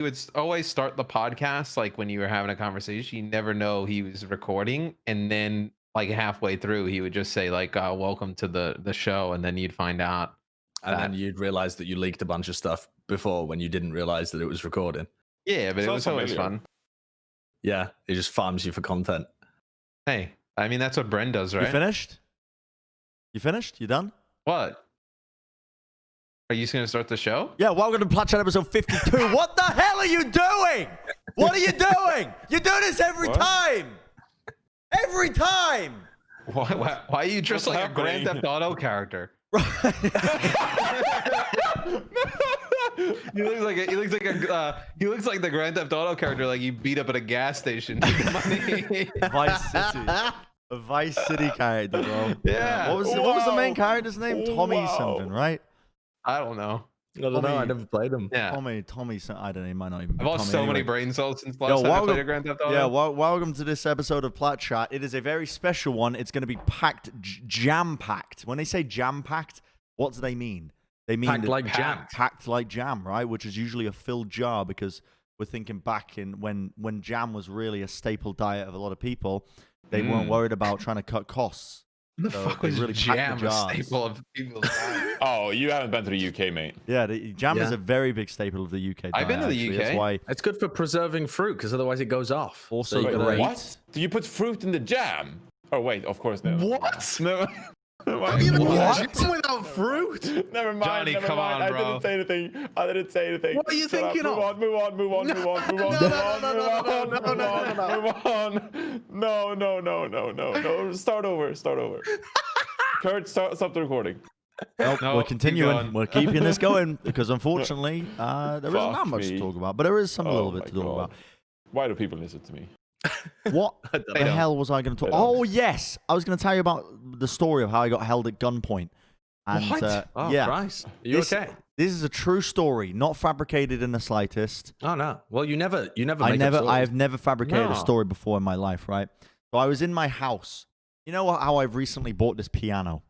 would always start the podcast like when you were having a conversation. You never know he was recording, and then like halfway through, he would just say like, "Welcome to the show," and then you'd find out, and then you'd realize that you leaked a bunch of stuff before when you didn't realize that it was recording. Yeah, but it was always fun. Yeah, it just farms you for content. Hey, I mean that's what Bren does, right? You finished? You finished? You done? What? Are you just gonna start the show? Yeah, welcome to Plat episode 52. What the hell are you doing? What are you doing? You do this every time. Every time. Why are you dressed like a Grand Theft Auto character? He looks like the Grand Theft Auto character, like you beat up at a gas station. Vice City. A Vice City character, bro. Yeah. What was the main character's name? Tommy something, right? I don't know. I don't know. I never played him. Yeah. Tommy. I don't know. He might not even be I've lost Tommy so anyway. many brain cells since last time I played a Grand Theft Auto. Yeah. Welcome to this episode of Plat Chat. It is a very special one. It's going to be packed, jam-packed. When they say jam-packed, what do they mean? They mean packed like jam. Packed like jam, right? Which is usually a filled jar, because we're thinking back in when jam was really a staple diet of a lot of people. They weren't worried about trying to cut costs. The fuck was really jam a staple of people's diet? Oh, you haven't been to the UK, mate. Yeah, jam is a very big staple of the UK diet. I've been to the UK. That's why it's good for preserving fruit, because otherwise it goes off. Also, what? Do you put fruit in the jam? Oh wait, of course no. What? No. What? Without fruit? Never mind. Johnny, never come mind. on, bro. I didn't say anything. What are you thinking of? Move on. No. Start over. Kurt, stop the recording. Nope, we're continuing. We're keeping this going because unfortunately, there isn't that much to talk about, but there is some a little bit to talk about. Why do people listen to me? What the hell was I going to talk? Oh yes, I was going to tell you about the story of how I got held at gunpoint. And, what? Yeah, Christ. Are you okay? This is a true story, not fabricated in the slightest. Oh no. Well, you never. I have never fabricated a story before in my life, right? So I was in my house. You know how I've recently bought this piano?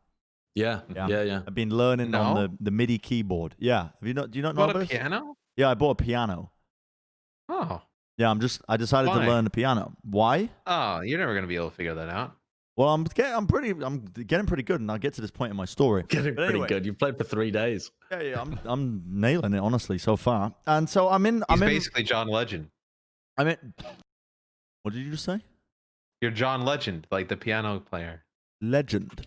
Yeah. I've been learning on the MIDI keyboard. Yeah. Do you not know about this? a piano? Yeah, I bought a piano. Oh. Yeah, I decided to learn the piano. Why? Oh, you're never gonna be able to figure that out. Well, I'm getting pretty good, and I'll get to this point in my story. Getting pretty good. You've played for 3 days. Yeah, I'm nailing it honestly so far. And so I'm basically John Legend. What did you just say? You're John Legend, like the piano player. Legend.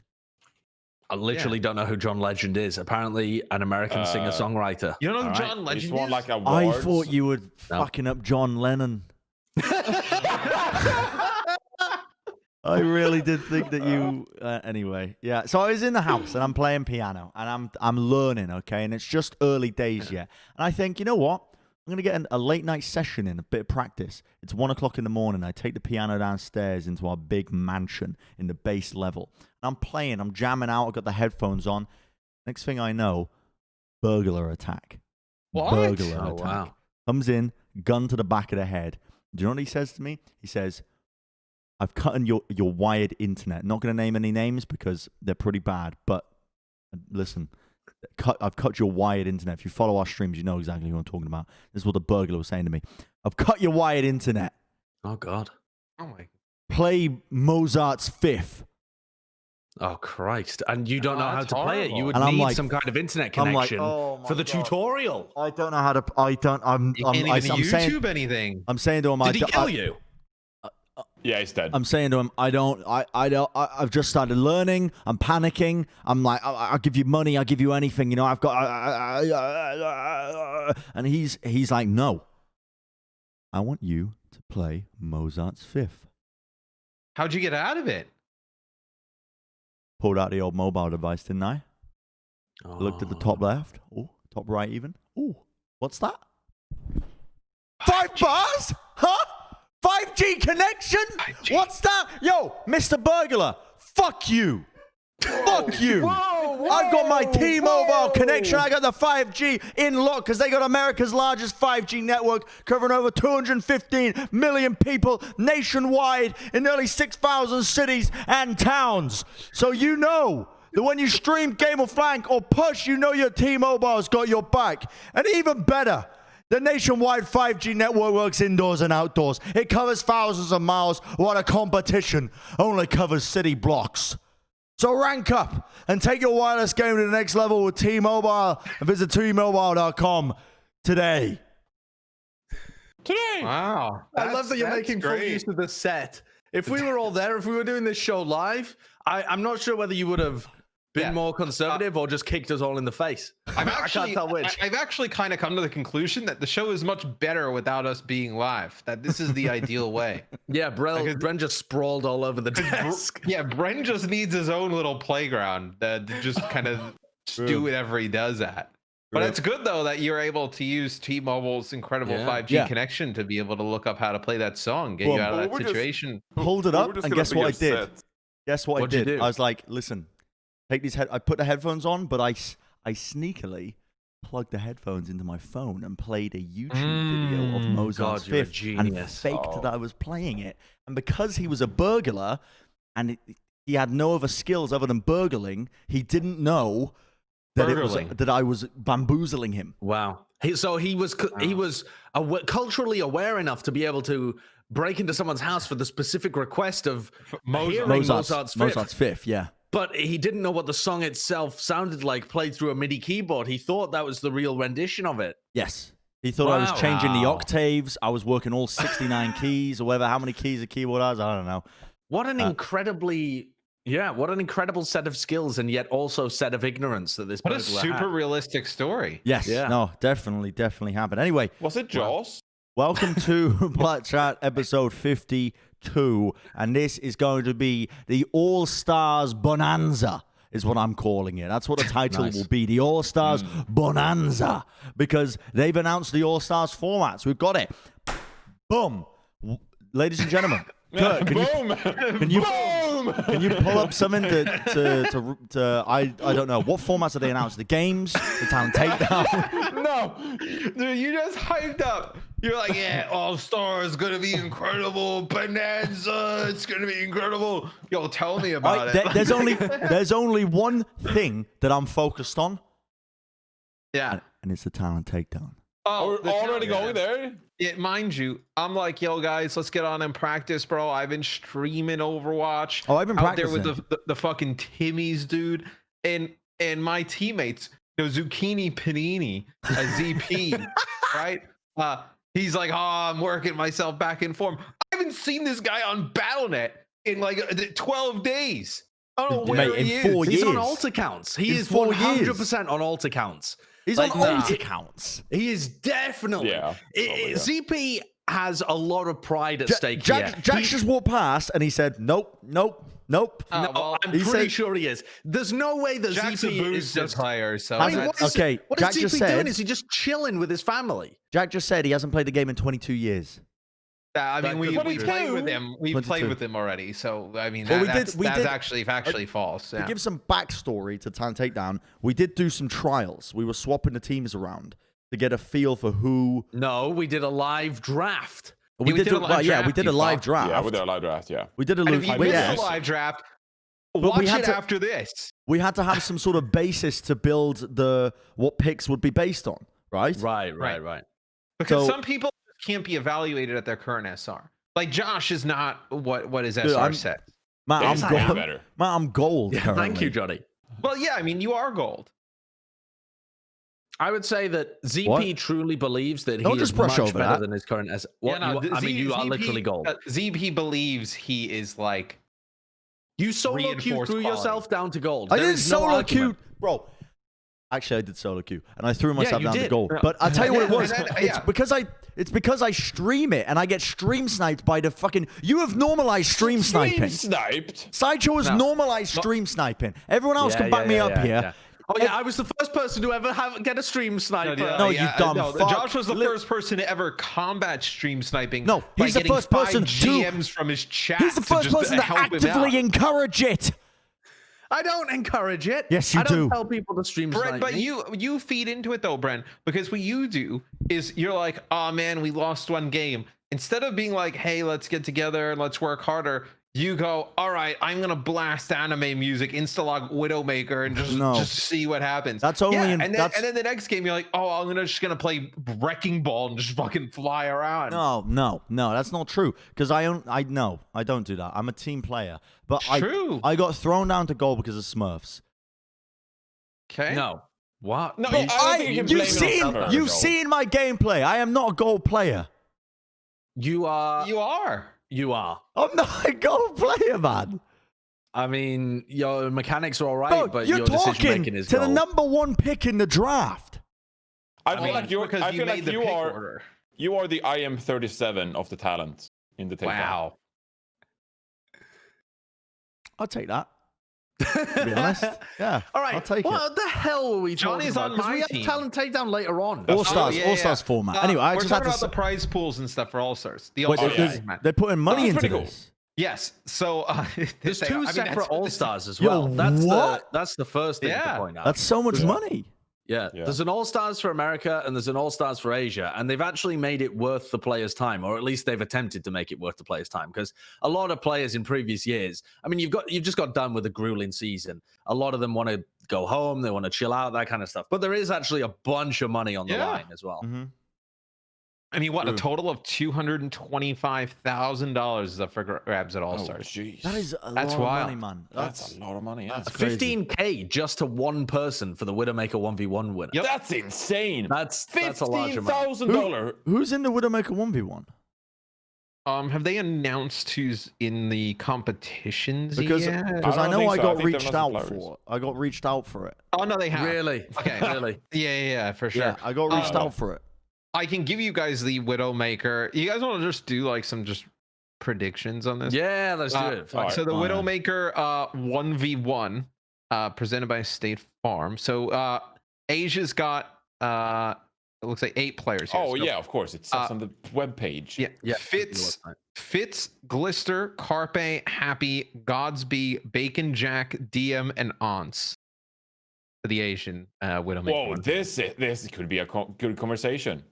I literally don't know who John Legend is. Apparently, an American singer-songwriter. You don't know who John Legend He's won is? like awards. I thought you were fucking up John Lennon. I really did think that you. Anyway, yeah. So I was in the house and I'm playing piano and I'm learning, okay, and it's just early days yet. And I think, you know what? I'm gonna get a late night session in, a bit of practice. It's 1 o'clock in the morning. I take the piano downstairs into our big mansion in the base level. And I'm playing. I'm jamming out. I've got the headphones on. Next thing I know, burglar attack. What? Burglar attack. Wow. Comes in, gun to the back of the head. Do you know what he says to me? He says, I've cut in your wired internet. Not going to name any names because they're pretty bad. But listen, I've cut your wired internet. If you follow our streams, you know exactly who I'm talking about. This is what the burglar was saying to me. I've cut your wired internet. Oh, God. Oh, my. Play Mozart's Fifth. Oh, Christ. And you don't know how to play it. You would And I'm need like, some kind of internet connection for the tutorial. I don't know how to... You can't even YouTube anything. I'm saying to him... Did he kill you? Yeah, he's dead. I'm saying to him, I've just started learning. I'm panicking. I'm like, I'll give you money. I'll give you anything. You know, I've got... and he's like, no. I want you to play Mozart's Fifth. How'd you get out of it? Pulled out the old mobile device, didn't I? Oh. Looked at the top left. Oh, top right even. Oh, what's that? 5 bars? Huh? 5G connection? 5G. What's that? Yo, Mr. Burglar, fuck you. Fuck you. I've got my T-Mobile connection. I got the 5G in lock because they got America's largest 5G network covering over 215 million people nationwide in nearly 6,000 cities and towns. So you know that when you stream Game of Flank or Push, you know your T-Mobile's got your back. And even better, The nationwide 5G network works indoors and outdoors. It covers thousands of miles, while the competition only covers city blocks. So rank up and take your wireless game to the next level with T-Mobile and visit T-Mobile.com today. Wow. I love that you're That's making full great. use of the set. If we were all there, if we were doing this show live, I'm not sure whether you would have been more conservative or just kicked us all in the face. I can't tell which. I've actually kind of come to the conclusion that the show is much better without us being live. That this is the ideal way. Yeah, Bren just sprawled all over the desk. Yeah, Bren just needs his own little playground to just kind of do whatever he does at. But it's good though that you're able to use T-Mobile's incredible 5G connection to be able to look up how to play that song, get you out of that situation. Pulled it up, and guess what I did? Upset. Guess what What'd you I did? do? I was like, listen, take these I put the headphones on, but I sneakily plugged the headphones into my phone and played a YouTube video of Mozart's God, you're a Fifth and genius. faked that I was playing it. And because he was a burglar and he had no other skills other than burgling, he didn't know that I was bamboozling him. Wow. He was culturally aware enough to be able to break into someone's house for the specific request of Mozart's Fifth, yeah. But he didn't know what the song itself sounded like played through a MIDI keyboard. He thought that was the real rendition of it. Yes. He thought I was changing the octaves. I was working all 69 keys or whatever, how many keys a keyboard has. I don't know. What an what an incredible set of skills and yet also set of ignorance that this What a burglar super had. realistic story. Yes. Yeah. No, definitely happened. Anyway. Was it Jaws? Welcome to Plat Chat episode 52. And this is going to be the All-Stars Bonanza, is what I'm calling it. That's what the title will be, the All-Stars Bonanza, because they've announced the All-Stars formats. We've got it. Boom. Ladies and gentlemen, Kurt, can you pull up something to I don't know, what formats are they announced? The games, the talent takedown? No, dude, you just hyped up. You're like, yeah, All Stars gonna be incredible, Bonanza, it's gonna be incredible. Yo, tell me about it. There's only one thing that I'm focused on. Yeah, and it's the talent takedown. Oh, we're already going there? Yeah, mind you, I'm like, yo, guys, let's get on and practice, bro. I've been streaming Overwatch. Oh, I've been out practicing. there with the fucking Timmies, dude, and my teammates, Zucchini Panini, a ZP, right? He's like, oh, I'm working myself back in form. I haven't seen this guy on BattleNet in like 12 days. I don't know where he is. 4 years. He's on alt accounts. He is 100% on alt accounts. He's on alt accounts. He is definitely. Yeah. ZP has a lot of pride at stake Jack just walked past and he said, nope. Well, I'm pretty sure he is. There's no way that Jack's a ZP is boosted just player. So I mean, what is Jack just ZP said, doing? Is he just chilling with his family? Jack just said he hasn't played the game in 22 years. I mean, we played with him. We 22. played with him already. So I mean, Well, that's actually false. To Yeah. give some backstory to Talent Takedown, we did do some trials. We were swapping the teams around to get a feel for who. No, we did a live draft. We did a live draft. Yeah, we did a live draft, yeah. We did a And if you missed yes. the live draft, But watch we had it to- after this. We had to have some sort of basis to build what picks would be based on, right? Right. Because So- some people can't be evaluated at their current SR. Like Josh is not what his Dude, SR I'm- set. Matt, Yes, I'm I am gold. better. Matt, I'm gold. Yeah, currently. thank you, Johnny. Well, yeah, I mean, you are gold. I would say that ZP What? truly believes that Don't he just is brush much over better that. than his current SR. What, Yeah, no, you are literally gold. ZP believes he is like. You solo queue reinforced threw quality. yourself down to gold. I There did is no solo argument. queue, bro. Actually, I did solo queue, and I threw myself you down to did. gold. Yeah. But I'll tell you what it was. And then- It's yeah. because I stream it, and I get stream sniped by the fucking. You have normalized stream sniping. Sniped. Sideshow has normalized stream sniping. Everyone else can back me up here. Yeah. Oh yeah, I was the first person to ever get a stream sniper. No, you dumb fuck. Josh was the first person to ever combat stream sniping. No, by he's the getting first 5 person to- GMs from his chat. He's the first person to help him actively out. encourage it. I don't encourage it. Yes, you I don't do. tell people to stream Bren, snipe but me. you feed into it though, Bren, because what you do is you're like, oh man, we lost one game. Instead of being like, hey, let's get together and let's work harder, you go, all right, I'm gonna blast anime music, instalog Widowmaker, and just see what happens. That's only and then the next game you're like, oh, I'm just gonna play Wrecking Ball and just fucking fly around. No, that's not true. Because I don't do that. I'm a team player. But I got thrown down to goal because of Smurfs. Okay. No. What? No, You've seen my gameplay. I am not a goal player. You are. You are. You are. I'm not a goal player, man. I mean, your mechanics are all right, Bro, but you're your decision talking making is to the #1 pick in the draft. I feel like you order. You are the IM37 of the talent in the Takedown. Wow. I'll take that. To be honest, yeah. All right. I'll take what the hell were we Johnny's talking about? on my We have team. talent takedown later on. All-Stars format. Anyway, I we're just had talking to about the prize pools and stuff for All-Stars. The Wait, All-Stars. they're putting money into pretty this. Yes. So There's two separate All-Stars as Yo, well. That's the first thing to point out. That's so much money. Yeah, there's an All-Stars for America and there's an All-Stars for Asia, and they've actually made it worth the player's time, or at least they've attempted to make it worth the player's time, because a lot of players in previous years, I mean, you've just got done with a grueling season. A lot of them want to go home, they want to chill out, that kind of stuff. But there is actually a bunch of money on the line as well. Mm-hmm. I mean, what, a total of $225,000 is up for grabs at All-Stars. That is That's lot wild. of money, man. That's a lot of money. Yeah. That's crazy. 15K just to one person for the Widowmaker 1v1 winner. Yep. That's insane. That's a large amount. $15,000. Who's in the Widowmaker 1v1? Have they announced who's in the competitions Because yet? I know I got reached out players. for. I got reached out for it. Oh no, they have. Really? Okay. Really? Yeah, for sure. Yeah, I got reached out for it. I can give you guys the Widowmaker. You guys want to just do like some predictions on this? Yeah, let's do it. All So the Fine. Widowmaker 1v1 presented by State Farm. So Asia's got it looks like 8 players here. Oh So, yeah, of course. It says on the webpage. Yeah. Fitz, Glister, Carpe, Happy, Godsby, Bacon Jack, DM, and Aunts. For the Asian Widowmaker. Whoa, one. this could be a good conversation.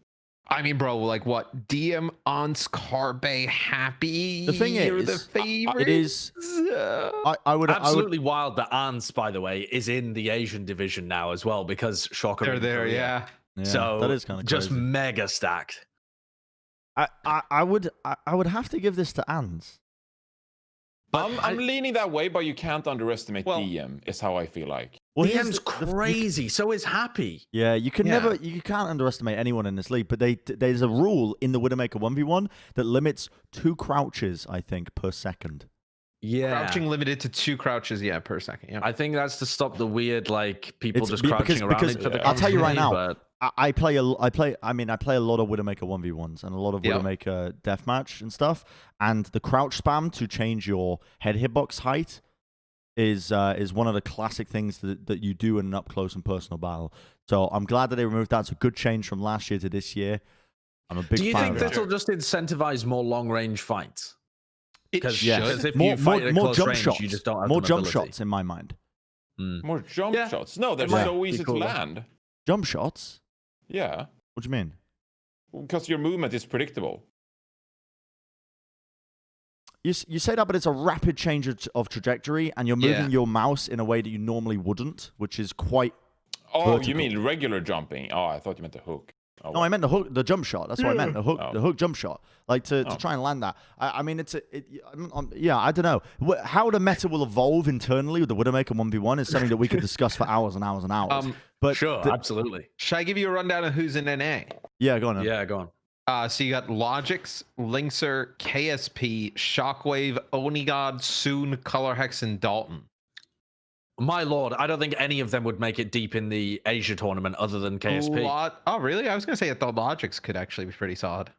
I mean, bro, like what? DM, Aunts, Carpe, Happy. The thing You're is, the favorite. it is. I would Absolutely wild that Ants, by the way, is in the Asian division now as well, because Shocker. They're in there, Korea. yeah. Yeah, So that is kind of just crazy. mega stacked. I would have to give this to Ans. I'm leaning that way, but you can't underestimate Well- DM. Is how I feel like. Well, DM's crazy. So is Happy. Yeah, you can Yeah. you can't underestimate anyone in this league. But there's a rule in the Widowmaker 1v1 that limits 2 crouches, I think, per second. Yeah. Crouching limited to 2 crouches, per second. Yeah. I think that's to stop the weird, like, people It's just because- crouching around because each other. I'll tell you right now, But I play a lot of Widowmaker 1v1s and a lot of Yep. Widowmaker deathmatch and stuff. And the crouch spam to change your head hitbox height is one of the classic things that you do in an up close and personal battle. So I'm glad that they removed that. It's a good change from last year to this year. I'm a big do you fan think of that. this will just incentivize more long range fights? It Because should. if more you fight at more close jump range, shots. you just don't have More the jump mobility. shots in my mind. More jump Yeah. shots. No, they're It might so be easy to cooler. land. Jump shots? Yeah, What do you mean? because your movement is predictable. You say that, but it's a rapid change of trajectory, and you're moving your mouse in a way that you normally wouldn't, which is quite. Oh, vertical. you mean regular jumping? Oh, I thought you meant the hook. Oh, No, I meant the jump shot. That's what I meant. The hook jump shot. Like to try and land that. I mean, I don't know. How the meta will evolve internally with the Widowmaker 1v1 is something that we could discuss for hours and hours and hours. But Sure, absolutely. Should I give you a rundown of who's in NA? yeah, go on. Then. Yeah, go on. So you got Logix, Linkser, KSP, Shockwave, Onigod, Soon, Color Hex, and Dalton. My lord, I don't think any of them would make it deep in the Asia tournament other than KSP. Oh, really? I was going to say that the Logix could actually be pretty solid.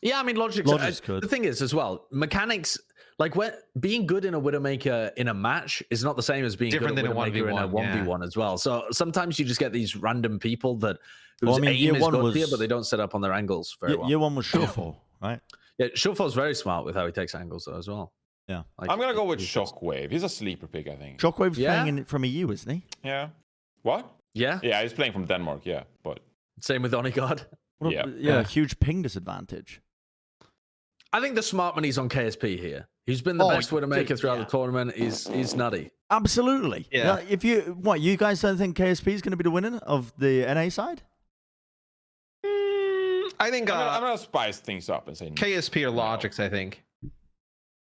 Yeah, I mean, Logic's could. The thing is, as well, mechanics, like being good in a Widowmaker in a match is not the same as being Different good at than a Widowmaker in a 1v1 as well. So sometimes you just get these random people whose aim is good here, but they don't set up on their angles very well. Year 1 was Showfall, right? Yeah, Showfall's very smart with how he takes angles though as well. Yeah. Like, I'm gonna go with Shockwave. He's a sleeper pick, I think. Shockwave's playing from EU, isn't he? Yeah. What? Yeah. Yeah, he's playing from Denmark. Yeah, but Same with Onigod. Yeah, huge ping disadvantage. I think the smart money's on KSP here. He's been the best Widowmaker throughout the tournament. He's nutty. Absolutely. Yeah. If you guys don't think KSP is going to be the winner of the NA side? I think I'm gonna spice things up and say KSP or Logix, I think.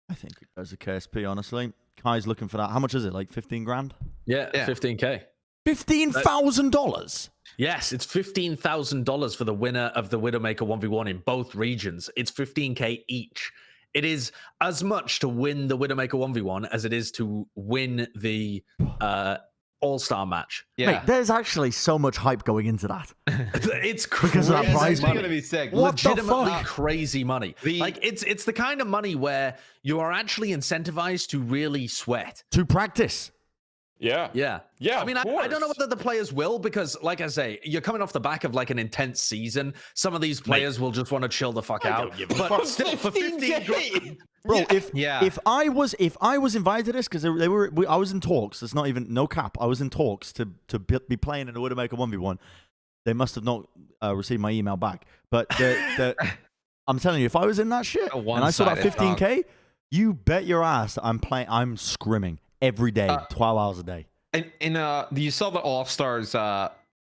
I think it goes to KSP, honestly. Kai's looking for that. How much is it? Like 15 grand? Yeah, 15K. $15,000? Yes, it's $15,000 for the winner of the Widowmaker 1v1 in both regions. It's 15K each. It is as much to win the Widowmaker 1v1 as it is to win the All-Star match. Yeah. Mate, there's actually so much hype going into that. It's crazy. Because of that prize money. Gonna be sick. What the Legitimately fuck? crazy money. Like it's the kind of money where you are actually incentivized to really sweat. To practice. Yeah. I mean, I don't know course. whether the players will, because like I say, you're coming off the back of like an intense season. Some of these players will just want to chill the fuck out. But still, for 15 grand. Bro, if I was invited to this, because I was in talks. It's not even no cap. I was in talks to be playing in a Widowmaker 1v1. They must have not received my email back. But I'm telling you, if I was in that shit and I saw that 15K, you bet your ass I'm scrimming every day, 12 hours a day. And you saw the All-Stars the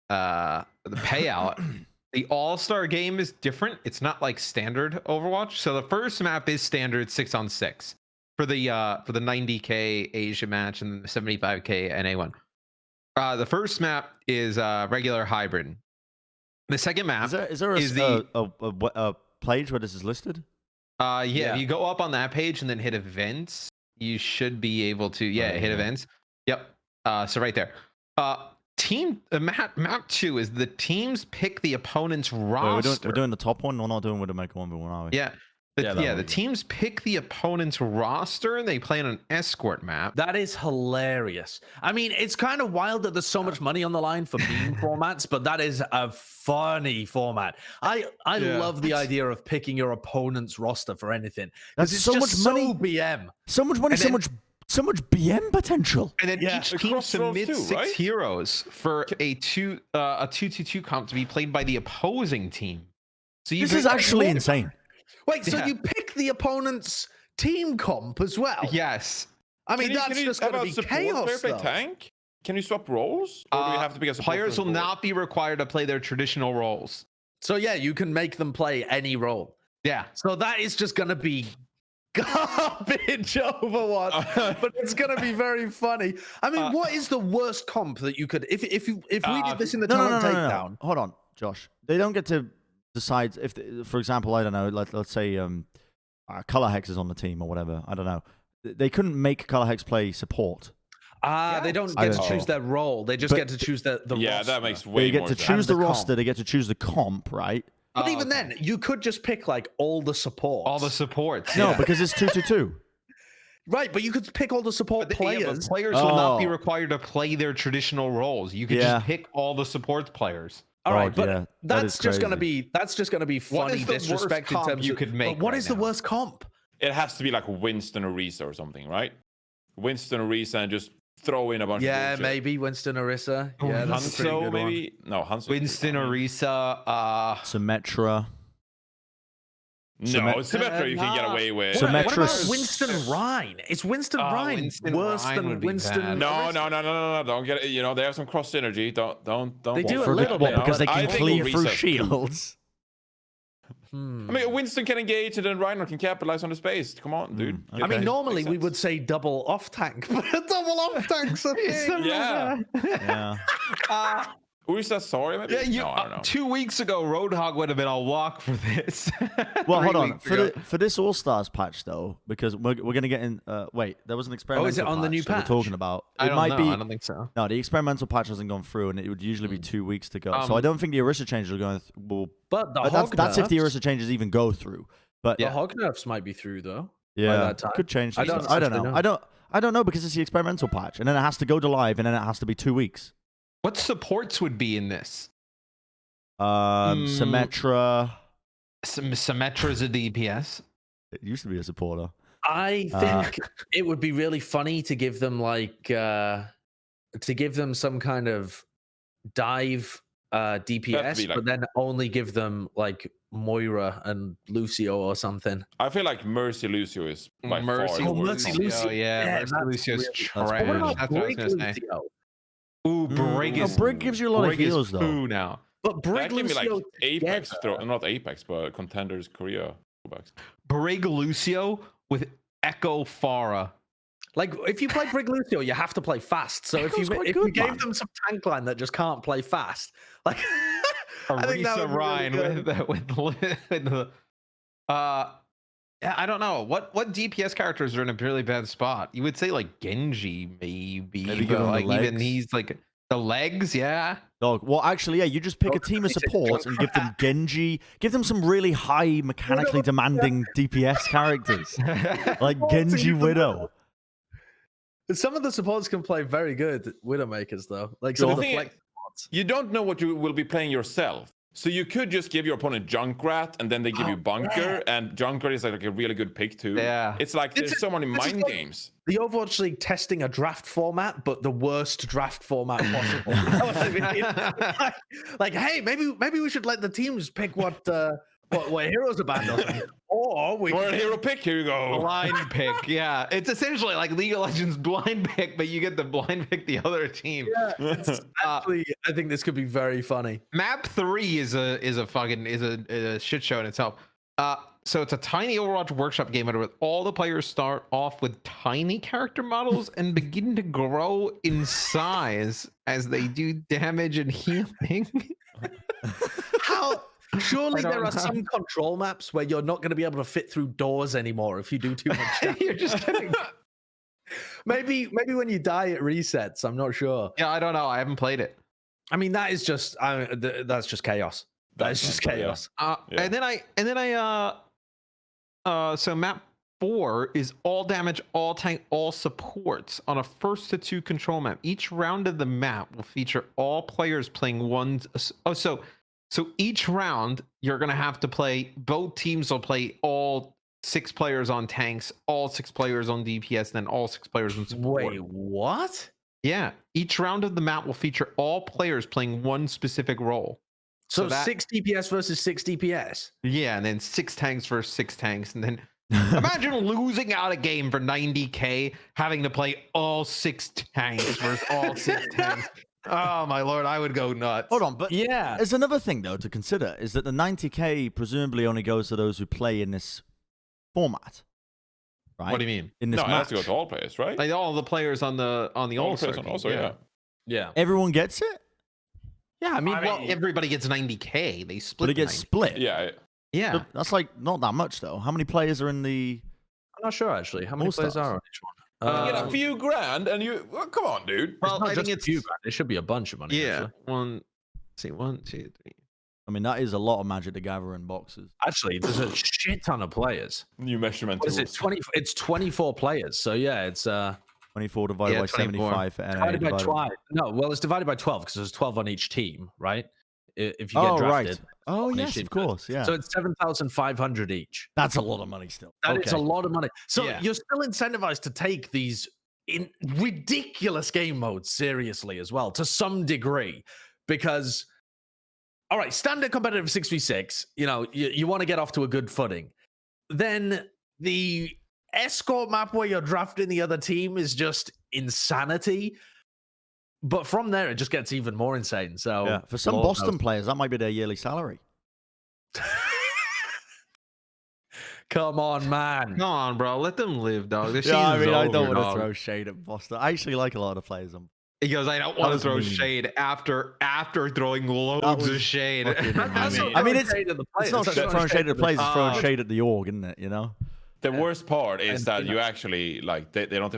payout. The All-Star game is different. It's not like standard Overwatch. So the first map is standard 6-on-6 for the 90K Asia match and the 75K NA one. The first map is regular hybrid. The second map is there a page where this is listed? If you go up on that page and then hit events, you should be able to hit events. Yep. So right there. Map 2 is the teams pick the opponent's roster. We're doing the top one. We're not doing Widowmaker 1v1, are we? Yeah. The teams pick the opponent's roster and they play on an escort map. That is hilarious. I mean, it's kind of wild that there's so much money on the line for beam formats, but that is a funny format. I love the idea of picking your opponent's roster for anything. That's so much money. BM. So much money, so much BM potential. And then each team submits 6 heroes for a 2-2-2 comp to be played by the opposing team. So this is actually insane. Wait, so you pick the opponent's team comp as well? Yes. I mean, that's just going to be chaos. Play tank? Can you swap roles? Or do we have to be a players will not be required to play their traditional roles. So yeah, you can make them play any role. Yeah. So that is just going to be garbage Overwatch, but it's going to be very funny. I mean, what is the worst comp that you could, if we did this in the talent takedown? No. Hold on, Josh. They don't get to decide if, for example, I don't know, let's say Color Hex is on the team or whatever. I don't know. They couldn't make Color Hex play support. They don't get to choose their role. They just get to choose the roster. That makes way more sense. They get to choose the roster. They get to choose the comp, right? But even then, you could just pick like all the supports. All the supports. No, because it's 2-2-2. Right, but you could pick all the support players. But players will not be required to play their traditional roles. You could just pick all the support players. All right, but that's just going to be funny disrespect in terms you could make. What is the worst comp? It has to be like Winston Orisa or something, right? Winston Orisa and just throw in a bunch of bullshit. Maybe Winston Orisa. Yeah, that's Hanzo, maybe. No, Hanzo. Winston Orisa. Symmetra. No, Symmetra you can get away with. What about Winston Rhine? Is Winston Rhine worse than Winston? No. Don't get it. You know, they have some cross synergy. Don't. They do a little bit because they can cleave through shields. I mean, Winston can engage and then Rhino can capitalize on the space. Come on, dude. Okay. I mean, normally we would say double off tank, but a double off tank's a thing. Yeah. Orisa, sorry, maybe? Yeah, I don't know. 2 weeks ago, Roadhog would have been all walk for this. Well, hold on. For this All-Stars patch, though, because we're going to get in... wait, there was an experimental is it on the new patch? we're talking about. I don't think so. No, the experimental patch hasn't gone through, and it would usually be 2 weeks to go. So I don't think the Orisa changes are going to... But that's if the Orisa changes even go through. But the Hog nerfs might be through, though. Yeah, could change. I don't know. I don't know because it's the experimental patch, and then it has to go to live, and then it has to be 2 weeks. What supports would be in this? Symmetra. Symmetra's a DPS. It used to be a supporter. I think it would be really funny to give them some kind of dive DPS, but then only give them like Moira and Lucio or something. I feel like Mercy Lucio is by Mercy far the worst Mercy combo. Lucio. Yeah, Yeah, Mercy Lucio's that's trash. What about That's what I was Brig gonna say. Lucio? Ooh, Brig No, is Brig gives you a lot of Brig is heals though. poo now. But Brig That can be like Lucio Apex, together. not Apex, but Contenders Korea. Brig Lucio with Echo Farah. Like, if you play Brig Lucio, you have to play fast. So if Echo's you quite if you good, gave man. them some tank line that just can't play fast, like I think that Arisa would be Ryan really good. with the yeah, I don't know what DPS characters are in a really bad spot. You would say like Genji maybe, Maybe give but him the like even legs. he's like the legs, yeah. Dog. Well, actually, yeah, you just pick a team of supports and give them Genji. Give them some really high, mechanically demanding DPS characters, like Genji Widow. Some of the supports can play very good Widowmakers, though. Like some of the thing flex is, supports. You don't know what you will be playing yourself. So you could just give your opponent Junkrat, and then they give you Bunker, and Junkrat is like a really good pick too. Yeah. It's like there's so many this is mind like- games. The Overwatch League testing a draft format, but the worst draft format possible. You know what I mean? like, hey, maybe we should let the teams pick what heroes are banned or something. Or we For a hero pick, here you go. Blind pick, yeah. It's essentially like League of Legends blind pick, but you get the blind pick the other team. actually, I think this could be very funny. Map 3 is a shit show in itself. So it's a tiny Overwatch workshop game where all the players start off with tiny character models and begin to grow in size as they do damage and healing. How? Surely I don't there are know. some control maps where you're not going to be able to fit through doors anymore if you do too much damage. You're just kidding. maybe when you die it resets. I'm not sure. Yeah, I don't know. I haven't played it. I mean, that is just that's just chaos. That is just chaos. Yeah. And then I so map 4 is all damage, all tank, all supports on a 1st to 2 control map. Each round of the map will feature all players playing one. So each round you're gonna have to play. Both teams will play all 6 players on tanks, all 6 players on DPS, then all 6 players on support. Wait, what? Yeah, each round of the map will feature all players playing one specific role. So that- 6 DPS versus 6 DPS. Yeah, and then 6 tanks versus 6 tanks, and then imagine losing out a game for 90k, having to play all 6 tanks versus all 6 tanks. Oh my lord, I would go nuts. Hold on, but Yeah. there's another thing though to consider is that the 90k presumably only goes to those who play in this format, right? What do you mean? In this No, it match, has to go to all players, right? Like all the players on the All the All-Star players on team, also, yeah. Yeah. everyone gets it, Yeah, I mean, well, everybody gets 90k. They split. but it gets 90. split. Yeah. Yeah. So that's like not that much though. How many players are in the? I'm not sure actually. How many players All-Stars. are on each one? You get a few grand, and you come on, dude. Well, Not I just think a it's few grand. It should be a bunch of money. yeah. One, let's see, 1, 2, 3. I mean, that is a lot of Magic the Gathering boxes. Actually, there's a shit ton of players. New measurement What is it? tools. 20. It's 24 players. So yeah, it's 24 divided Yeah, by 24. 75 for NA. divided by divided- 12. No, well, it's divided by 12 because there's 12 on each team, right? If you get Oh drafted. right. Oh on each yes, team. of course. Yeah. So it's 7,500 each. That's a lot of money still. That is a lot of money. So Yeah. you're still incentivized to take these in ridiculous game modes seriously as well, to some degree, because all right, standard competitive 6v6, you want to get off to a good footing. Then the escort map where you're drafting the other team is just insanity. But from there, it just gets even more insane. So Yeah. For some Lord Boston knows. players, that might be their yearly salary. Come on, man. Come on, bro. Let them live, dog. The Yeah, I season's mean, I don't over, want to dog. throw shade at Boston. I actually like a lot of players on. He goes, I don't want to was throw mean. shade after throwing loads was of shade. fucking That's mean. not I mean, throwing it's shade at the players. not That's just throwing shade at the players, it's throwing Ah. shade at the org, isn't it? You know? The worst part is And that you peanuts. actually like they don't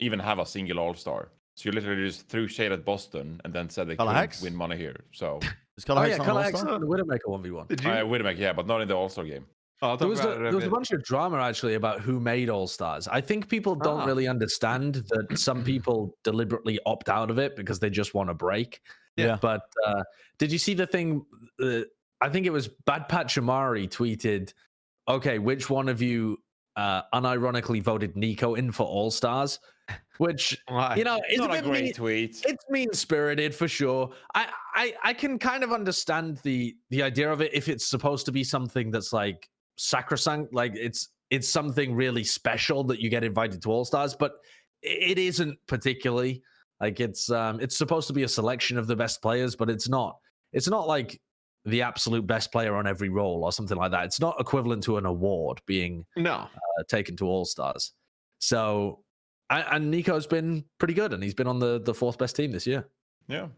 even have a single all-star. So you literally just threw shade at Boston and then said they Color couldn't Hex? win money here. So Is Color Oh Hex yeah, not Color an X all-star? and Widowmaker 1v1. Did you? Widowmaker, yeah, but not in the all-star game. I'll There talk was, about it in there was a bit. bunch of drama actually about who made All Stars. I think people don't Ah. really understand that some people deliberately opt out of it because they just want a break. Yeah. But did you see the thing? I think it was Bad Pat Shamari tweeted, "Okay, which one of you unironically voted Nico in for All Stars, which you know is Not a a bit great tweet. It's mean spirited for sure. I can kind of understand the idea of it if it's supposed to be something that's like sacrosanct, like it's something really special that you get invited to All Stars, but it isn't particularly. Like it's supposed to be a selection of the best players, but it's not like the absolute best player on every role or something like that. It's not equivalent to an award being taken to All Stars. So, and Nico's been pretty good, and he's been on the fourth best team this year. Yeah.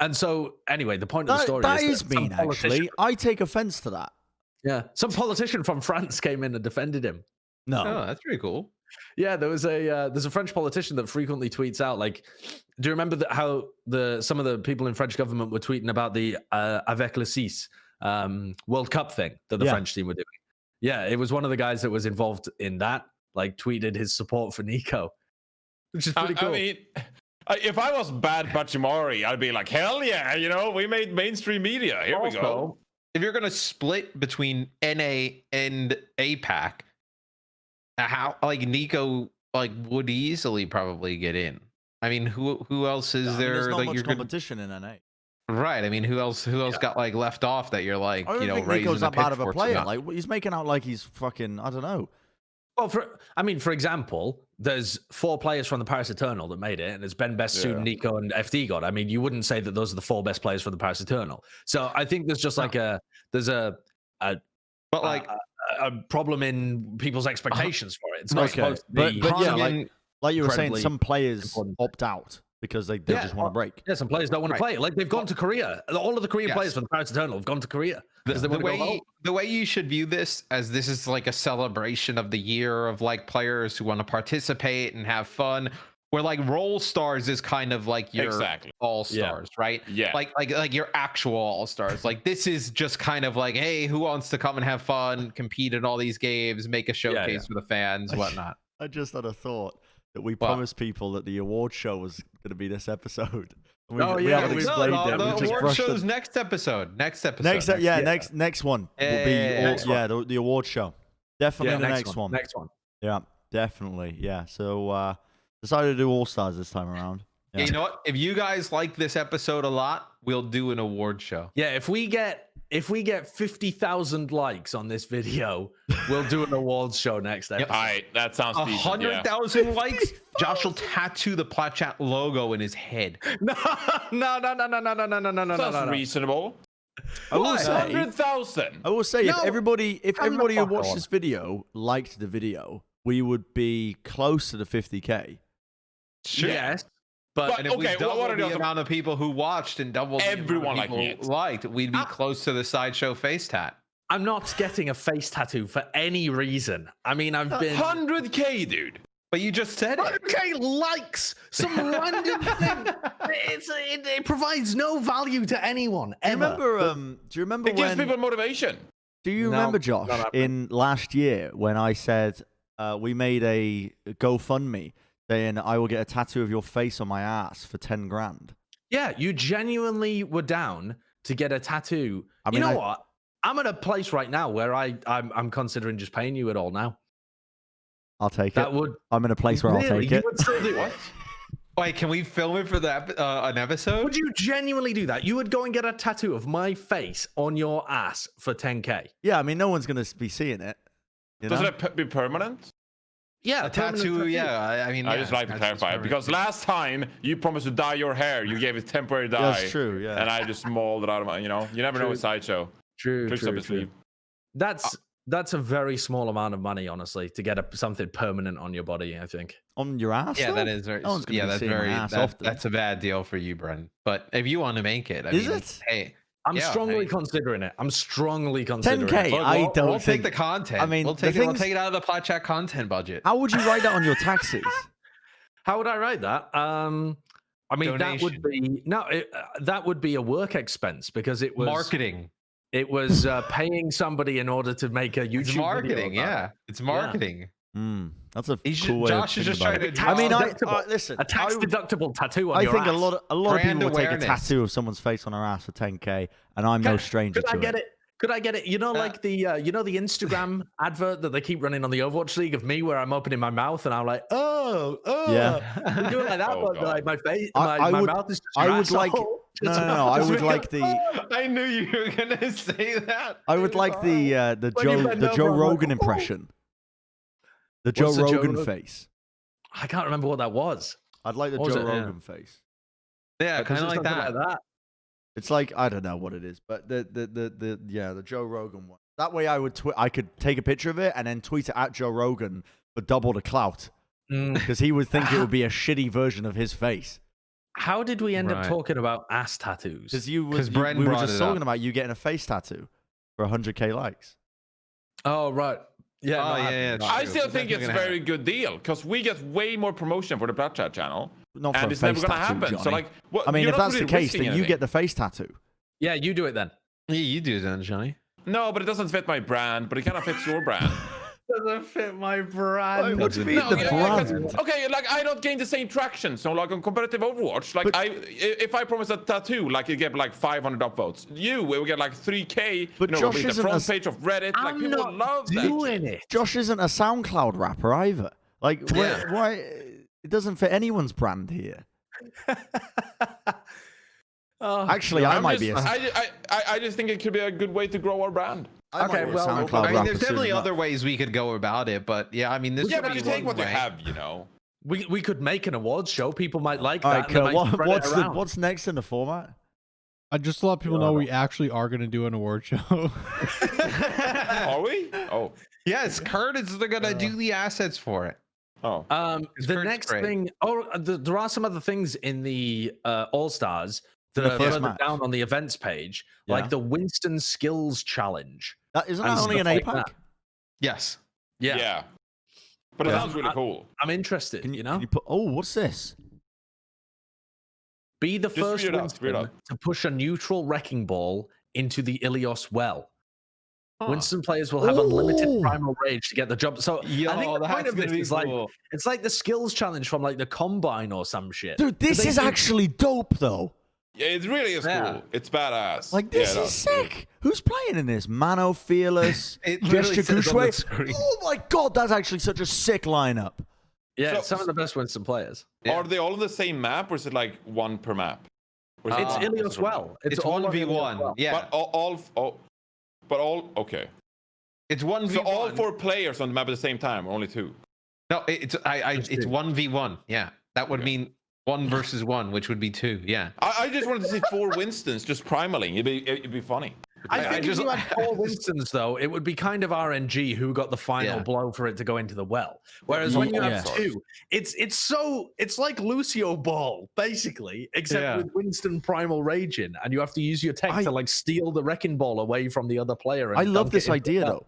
And so, anyway, the point of the story that is is mean. Actually, I take offense to that. Yeah, some politician from France came in and defended him. No, Oh, that's pretty cool. Yeah, there's a French politician that frequently tweets out, like, do you remember how some of the people in French government were tweeting about the Avec le Six World Cup thing that the French team were doing? Yeah, it was one of the guys that was involved in that, like, tweeted his support for Nico, which is pretty cool. I mean, if I was Bad Bachimori, I'd be like, hell yeah, you know, we made mainstream media. Here we go. If you're gonna split between NA and APAC, how like Nico would easily probably get in. I mean, who else is there? There's not like much you're competition in NA. Right. I mean, who else got like left off that you're like, I don't think raising Nico's the that bad of a pitchforks player. about? Like he's making out like he's fucking. I don't know. Well, for example, there's 4 players from the Paris Eternal that made it, and it's Ben Best, Soon, Nico, and FD God. I mean, you wouldn't say that those are the 4 best players from the Paris Eternal. So I think there's just like a problem in people's expectations for it. It's not supposed to be. But yeah, like you were saying, incredibly some players important. opt out because they just want to break. Yeah, some players don't want to play. Like they've gone to Korea. All of the Korean players from the Paris Eternal have gone to Korea because they want to go home. The way you should view this as this is like a celebration of the year of like players who want to participate and have fun. Where like Roll Stars is kind of like your all stars, right? Yeah. Like your actual all stars. Like this is just kind of like, hey, who wants to come and have fun, compete in all these games, make a showcase for the fans, whatnot. I just had a thought that we promised people that the award show was going to be this episode. We haven't explained it. The award show's next episode. Next one will be the award show. Definitely the next one. Next one. Yeah, definitely. Yeah. So decided to do All Stars this time around. Yeah. You know what? If you guys like this episode a lot, we'll do an award show. Yeah, if we get 50,000 likes on this video, we'll do an awards show next episode. All right, that sounds decent. 100,000 likes. Josh will tattoo the Plat Chat logo in his head. No. Sounds reasonable. I will say 100,000. I will say if everybody who watched this video liked the video, we would be close to the 50K. Sure. Yes. But if we double what are the the amount of people who watched and double everyone the amount of people liked, we'd be close to the Sideshow face tat. I'm not getting a face tattoo for any reason. I mean, I've been 100K, dude. But you just said it. 100K likes, some random thing. It provides no value to anyone ever. Do you remember It gives people motivation. Do you remember, Josh, in last year when I said we made a GoFundMe saying I will get a tattoo of your face on my ass for 10 grand? Yeah, you genuinely were down to get a tattoo. I mean, you know what? I'm at a place right now where I'm considering just paying you it all now. I'll take it. I'm in a place where I'll take it. Would still do what? Wait, can we film it for an episode? Would you genuinely do that? You would go and get a tattoo of my face on your ass for 10K? Yeah, I mean, no one's going to be seeing it. Does it be permanent? Yeah, a tattoo. Yeah, I mean, I just like to clarify because last time you promised to dye your hair, you gave it temporary dye. That's true. Yeah, and I just molded out of my. You know, you never know with Sideshow. True. That's a very small amount of money, honestly, to get something permanent on your body. I think on your ass. Yeah, though? that is very. No one's gonna be seeing my ass often. That's a bad deal for you, Bren. But if you want to make it, I mean, it? Hey. I'm strongly considering it. I'm strongly considering 10K, it. We'll take the content. I mean, we'll take it out of the Plat Chat content budget. How would you write that on your taxes? How would I write that? I mean, Donation. that would be a work expense because it was marketing. It was paying somebody in order to make a YouTube it's marketing, video. Yeah. It's marketing. That's a cool way Josh is just trying to. I mean, listen. A tax-deductible tattoo on your ass. I think a lot of people would take a awareness. tattoo of someone's face on their ass for 10K, and I'm no stranger to it. Could I get it? Could I get it? You know, like the the Instagram advert that they keep running on the Overwatch League of me, where I'm opening my mouth and I'm like, oh, Yeah. I'm doing like that, Oh, but like my face, I my would- mouth is just I your would like- asshole. No, I would like the I knew you were gonna say that. I would like the When you bend over, Joe I'm like, Rogan "Oh." impression. The Joe What's the Joe Rogan Rogan? face. I can't remember what that was. I'd like the What was Joe it? Yeah. Rogan face. Yeah, Was kind it of like something that. It's like I don't know what it is, but the Joe Rogan one. That way I could take a picture of it and then tweet it at Joe Rogan for double the clout because he would think it would be a shitty version of his face. How did we end up Right. talking about ass tattoos? Because Bren we were brought just it talking up. about you getting a face tattoo for 100k likes. Oh right, yeah. Oh, no, yeah, haven't. yeah, I true. still We're think it's a definitely gonna very good deal because we get way more promotion for the Plat Chat channel, Not for and a it's face never gonna tattoo, happen. So Johnny. like, what, I mean, you're if not that's the really case, risking then you anything. get the face tattoo. Yeah, you do it then. Yeah, you do that, Johnny. No, but it doesn't fit my brand, but it kind of fits your brand. Doesn't fit my brand. What's No, the yeah, brand? okay, like I don't gain the same traction. So like on competitive Overwatch, like if I promise a tattoo, like you get like 500 upvotes. You will get like 3K. But you know, Josh with the isn't front a- page of Reddit. Like I'm people not love that. doing it. Josh isn't a SoundCloud rapper either. Like, why? It doesn't fit anyone's brand here. Oh, Actually, I might be a. I just think it could be a good way to grow our brand. I might Okay, be a well, SoundCloud I mean, rapper there's soon definitely enough. other ways we could go about it, but yeah, I mean, this Yeah, would but be you take one what you way. have, you know. we could make an awards show. People might like All that. right, and they Kurt, might spread it around. what's next in the format? I just to let people know we actually are going to do an award show. Are we? Oh, Yes, Kurt is gonna do the assets for it. oh. The Kurt's next great. thing. Oh, there are some other things in the All Stars that The are first further match. down on the events page, Yeah. like the Winston Skills Challenge. That isn't And that only an stuff like APAC? that. Yes. Yeah, But it Yeah. sounds really cool. I'm interested. Can you you, know, can you put? Oh, what's this? be the Just first read it out, Winston read it out. to push a neutral wrecking ball into the Ilios well. Winston players will have unlimited Ooh. primal rage to get the job. So I think the point of this is like it's like the skills challenge from like the combine or some shit. Dude, this They is do- actually dope though. Yeah, it really is Yeah. cool. It's badass. Like this Yeah, is sick. Who's playing in this? Mano Fearless, It literally Gesture says on the Gushue. screen. Oh my god, that's actually such a sick lineup. Yeah, So- some of the best Winston players. Yeah. Are they all on the same map, or is it like one per map? Or is it It's one Ilios per map? well. It's all on 1v1. Ilios well. Yeah. But all okay. It's 1v1. So all 4 players on the map at the same time, or only 2? No, it's it's 1v1. Yeah. That would mean 1 versus 1, which would be 2. Yeah. I just wanted to see 4 Winstons just primaling. It'd be funny. I I think just- if you had 4 Winstons, though, it would be kind of RNG who got the final Yeah. blow for it to go into the well. Whereas when you have Yeah. 2, it's like Lucio Ball, basically, except Yeah. with Winston Primal Raging, and you have to use your tech I- to like steal the wrecking ball away from the other player. And I love dunk this it into the idea well. though.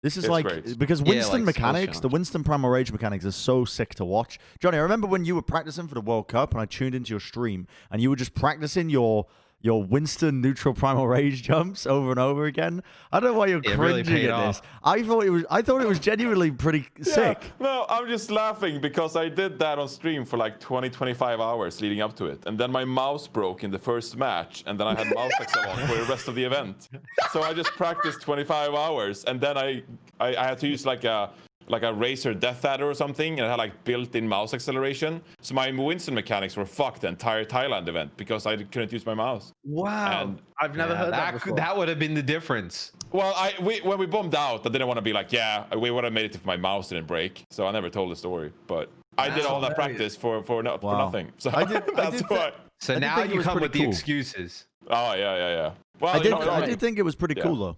This is It's like great. because Yeah, Winston like skills mechanics, the challenge. Winston Primal Rage mechanics are so sick to watch. Johnny, I remember when you were practicing for the World Cup and I tuned into your stream and you were just practicing your Winston neutral Primal Rage jumps over and over again. I don't know why you're It really cringing paid at this. off. I thought it was genuinely pretty sick. Yeah. No, I'm just laughing because I did that on stream for like 20-25 hours leading up to it. And then my mouse broke in the first match. And then I had mouse accel on for the rest of the event. So I just practiced 25 hours. And then I had to use like a Razer Death Adder or something. And it had like built-in mouse acceleration. So my Winston mechanics were fucked the entire Thailand event because I couldn't use my mouse. Wow, And- I've never heard that before. That would have been the difference. Well, when we bombed out, I didn't want to be like, yeah, we would have made it if my mouse didn't break. So I never told the story. But I did all that practice for Wow. nothing. So I did that's why. So I did now think it you was come pretty with the cool. excuses. Oh yeah. Well, I you did know, I did think it was pretty Yeah. cool though.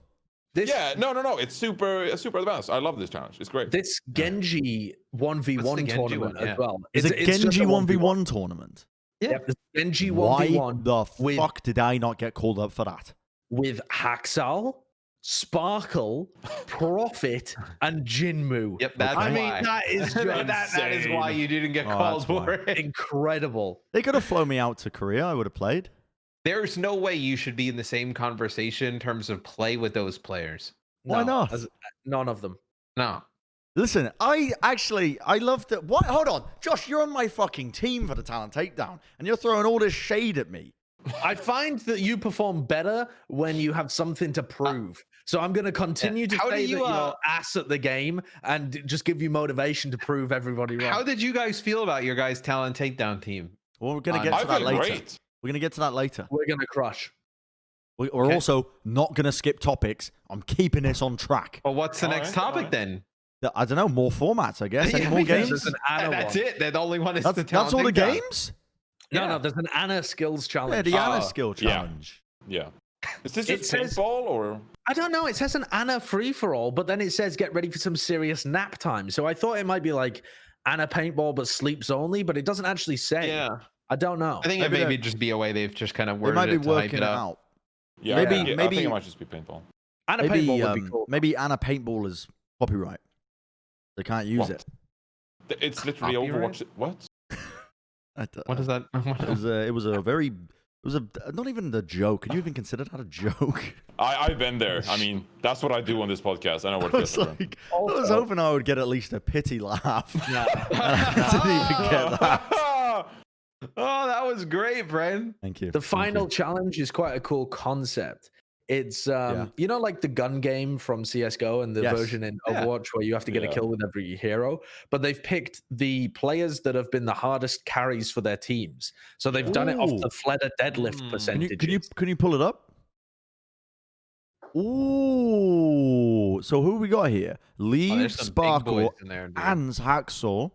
Yeah, no. It's super advanced. I love this challenge. It's great. This Genji 1v1 What's the Genji tournament one? Yeah. as well. It's a just Genji 1v1. 1v1 tournament. Yeah, the Genji Why 1v1 the with- fuck did I not get called up for that? with Haxal, Sparkle, Profit, and Jinmu. Yep, that's I mean, why. that is just that is why you didn't get Oh, called that's for why. it. incredible. They could have flown me out to Korea. I would have played. There's no way you should be in the same conversation in terms of play with those players. Why No, not? none of them. No. Listen, I love that. What? Hold on, Josh, you're on my fucking team for the talent takedown, and you're throwing all this shade at me. I find that you perform better when you have something to prove. So I'm going to continue to How do say you, that you're ass at the game and just give you motivation to prove everybody wrong. How did you guys feel about your guys' talent takedown team? Well, we're going to get I to that feel later. great. We're going to get to that later. We're going to crush. We're Okay. also not going to skip topics. I'm keeping this on track. Well, what's the All next right, topic all right. then? I don't know, more formats, I guess. Any Yeah, more because games? There's an Anna That's one. it. The only one is That's, the that's talent all the takedown. games? No, Yeah. no, there's an Anna skills challenge. Yeah, the Anna Oh, skill yeah. challenge. Yeah. Is this It just says- paintball or? I don't know. It says an Anna free for all, but then it says get ready for some serious nap time. So I thought it might be like Anna paintball, but sleeps only. But it doesn't actually say. Yeah. I don't know. I think Maybe it may that- just be a way they've just kind of They worded might be it to hype working it it up. out. Yeah, Maybe- I maybe- think it might just be paintball. Anna Maybe, paintball would be cool. maybe Anna paintball is copyright. They can't use What? it. It's literally Copyright? Overwatch. What? What is that? It was a very. It was a not even a joke. Could you even consider that a joke? I've been there. I mean, that's what I do on this podcast. I know what I it was feels like, I was hoping I would get at least a pity laugh. No. I didn't even get that. Oh, that was great, Bren. Thank you. The Thank final you. challenge is quite a cool concept. It's Yeah. you know, like the gun game from CS:GO and the Yes. version in Yeah. Overwatch where you have to get a Yeah. kill with every hero, but they've picked the players that have been the hardest carries for their teams. So they've done it off Ooh. the Fleder deadlift Hmm. percentages. Can you pull it up? Ooh. So who we got here? Oh, Leave, there's some big boys Sparkle, in there, dude. Ans, Hacksaw,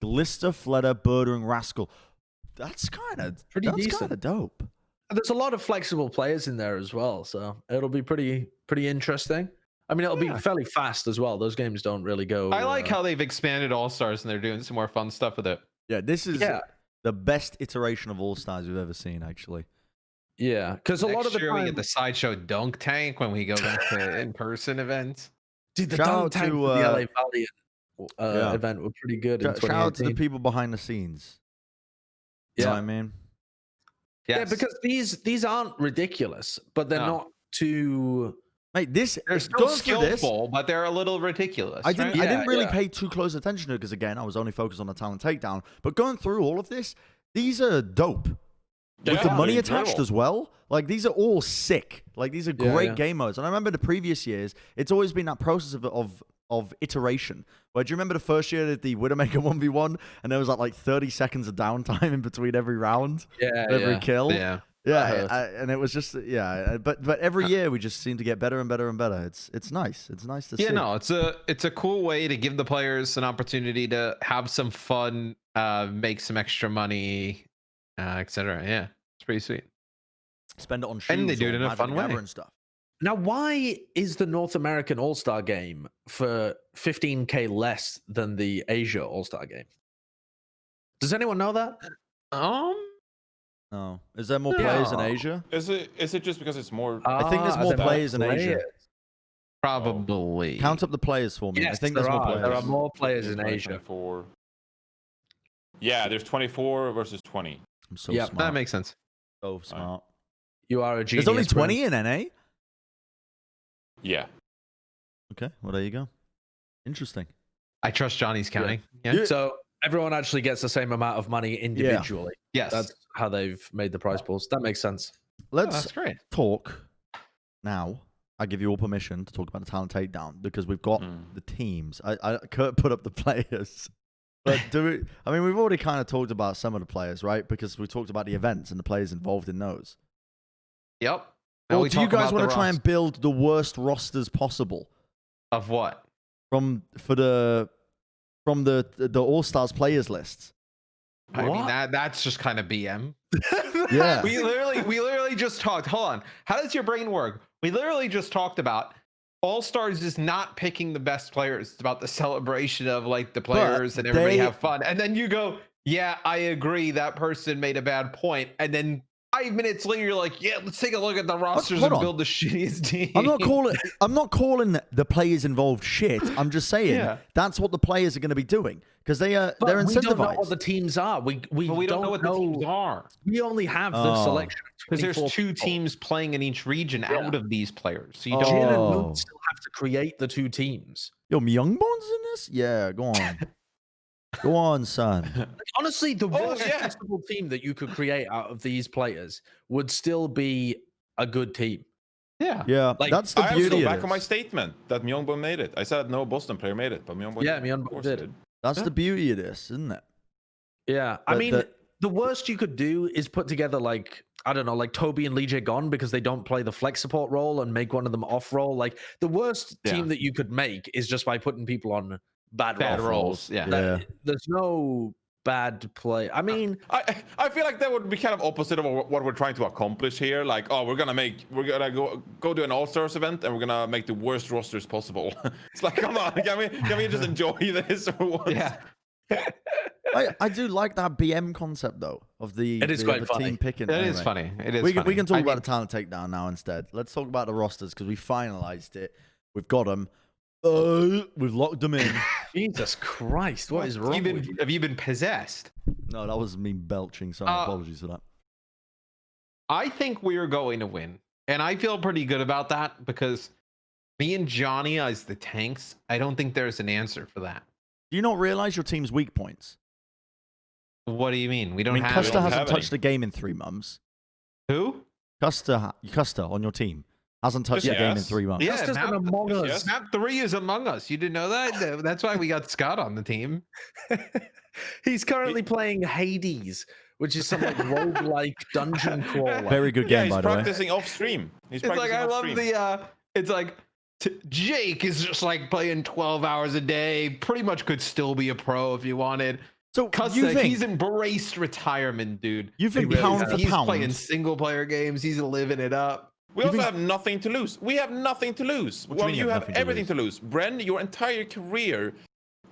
Glister, Fleder, Birder, and Rascal. That's kind of Pretty That's decent. kind of dope. There's a lot of flexible players in there as well, so it'll be pretty interesting. I mean, it'll be fairly fast as well. Those games don't really go. I like how they've expanded All Stars and they're doing some more fun stuff with it. Yeah, this is Yeah. the best iteration of All Stars we've ever seen, actually. Yeah, because a lot Next of the year we time, get the Sideshow dunk tank when we go back to in-person events. dude, the Shout dunk out tank to, for the LA Valley yeah. event were pretty good in Shout out to the 2018. people behind the scenes. You know Yeah. what I mean? Yes. Yeah, because these aren't ridiculous, but they're No. not too. Mate, this they're still going through this, skillful, but they're a little ridiculous. I didn't right? really yeah. pay too close attention to it because again, I was only focused on the talent takedown. But going through all of this, these are dope. With the Yeah, money they're attached incredible. as well. Like these are all sick. Like these are Yeah, great yeah. game modes. And I remember the previous years, it's always been that process of iteration. Where do you remember the first year that the Widowmaker 1v1 and there was like 30 seconds of downtime in between every round, Yeah, every kill? Yeah. Yeah, and it was just but every year we just seem to get better and better and better. It's nice. It's nice to see. Yeah, no, it's a cool way to give the players an opportunity to have some fun, make some extra money, etc. Yeah, it's pretty sweet. Spend it on shoes And they do it or in a Magic fun the way. Gathering stuff. Now, why is the North American All Star game for 15K less than the Asia All Star game? Does anyone know that? Oh, is there more players in No. Asia? Is it just because it's more? I think there's Ah, more there are players in Asia. Probably. Count up the players for me. I Yes, think there's there more are. players. There are more players in 20, Asia. 24. Yeah, there's 24 versus 20. I'm so Yep, smart. That makes sense. So smart. You are a genius. There's only Bren. 20 in NA. Yeah. Okay, well there you go. Interesting. I trust Johnny's counting. Yeah. So everyone actually gets the same amount of money individually. Yes. That's how they've made the prize pools. That makes sense. Oh, Let's that's great. talk now. I give you all permission to talk about the talent takedown because we've got Mm. the teams. Kurt put up the players. But I mean, we've already kind of talked about some of the players, right? Because we talked about the events and the players involved in those. Yep. Now Or we do you talk guys about want to the try and build the worst rosters possible of what? from the All Stars players lists? I mean What? that's just kind of BM. Yeah. we literally just talked. Hold on. How does your brain work? We literally just talked about All Stars is not picking the best players. It's about the celebration of like the players and everybody they- have fun. And then you go, yeah, I agree. That person made a bad point. And then 5 minutes later, you're like, yeah, let's take a look at the rosters hold and on. build the shittiest team. I'm not calling the players involved shit. I'm just saying Yeah. that's what the players are going to be doing because they're But we don't know incentivized. what the teams are. We But we don't know what the teams are. We only have the Oh. selection. Because there's 24 two people. teams playing in each region out of these players. So you Oh. don't Jin and Oh. Moon still have to create the two teams. Yo, Myungborn's in this? Yeah, go on. Go on, son. Honestly, the worst yeah. possible team that you could create out of these players would still be a good team. Yeah. Yeah, Like, that's the I am beauty still of back this. on my statement that Myeongbong made it. I said no Boston player made it, but Myeongbong Myeongbong did. That's the beauty of this, isn't it? Yeah, I But mean, the worst you could do is put together like, I don't know, like Toby and Lee Jae Gon because they don't play the flex support role and make one of them off role. Like the worst team that you could make is just by putting people on bad roles. Yeah. There's no bad play. I mean, I feel like that would be kind of opposite of what we're trying to accomplish here. Like, oh, we're gonna go do an All-Stars event and we're gonna make the worst rosters possible. It's like, come on, can we just enjoy this for once? Yeah. I do like that BM concept though of the It is the quite other funny. team picking. It is funny. It is We funny. can talk I about mean, the talent takedown now instead. Let's talk about the rosters because we finalized it. We've got them. We've locked them in. Jesus Christ, what is wrong with you? Have you been possessed? No, that was me belching. So apologies for that. I think we're going to win. And I feel pretty good about that because me and Johnny as the tanks, I don't think there's an answer for that. Do you not realize your team's weak points? What do you mean? We don't have Custer any. hasn't touched the game in 3 months. Who? Custer on your team hasn't touched the game in 3 months. Yeah, Custer's an Among Us. Map 3 is Among Us. You didn't know that? That's why we got Scott on the team. He's currently playing Hades, which is some like roguelike dungeon crawler. Very good game, he's by the way. practicing off stream. It's like I love it's like Jake is just like playing 12 hours a day. Pretty much could still be a pro if you wanted. So Custer, he's embraced retirement, dude. You think He pound for he's pound? playing single player games. He's living it up. We also have nothing to lose. We have nothing to lose. What do you Well, mean you you have have nothing to everything to lose. Bren, your entire career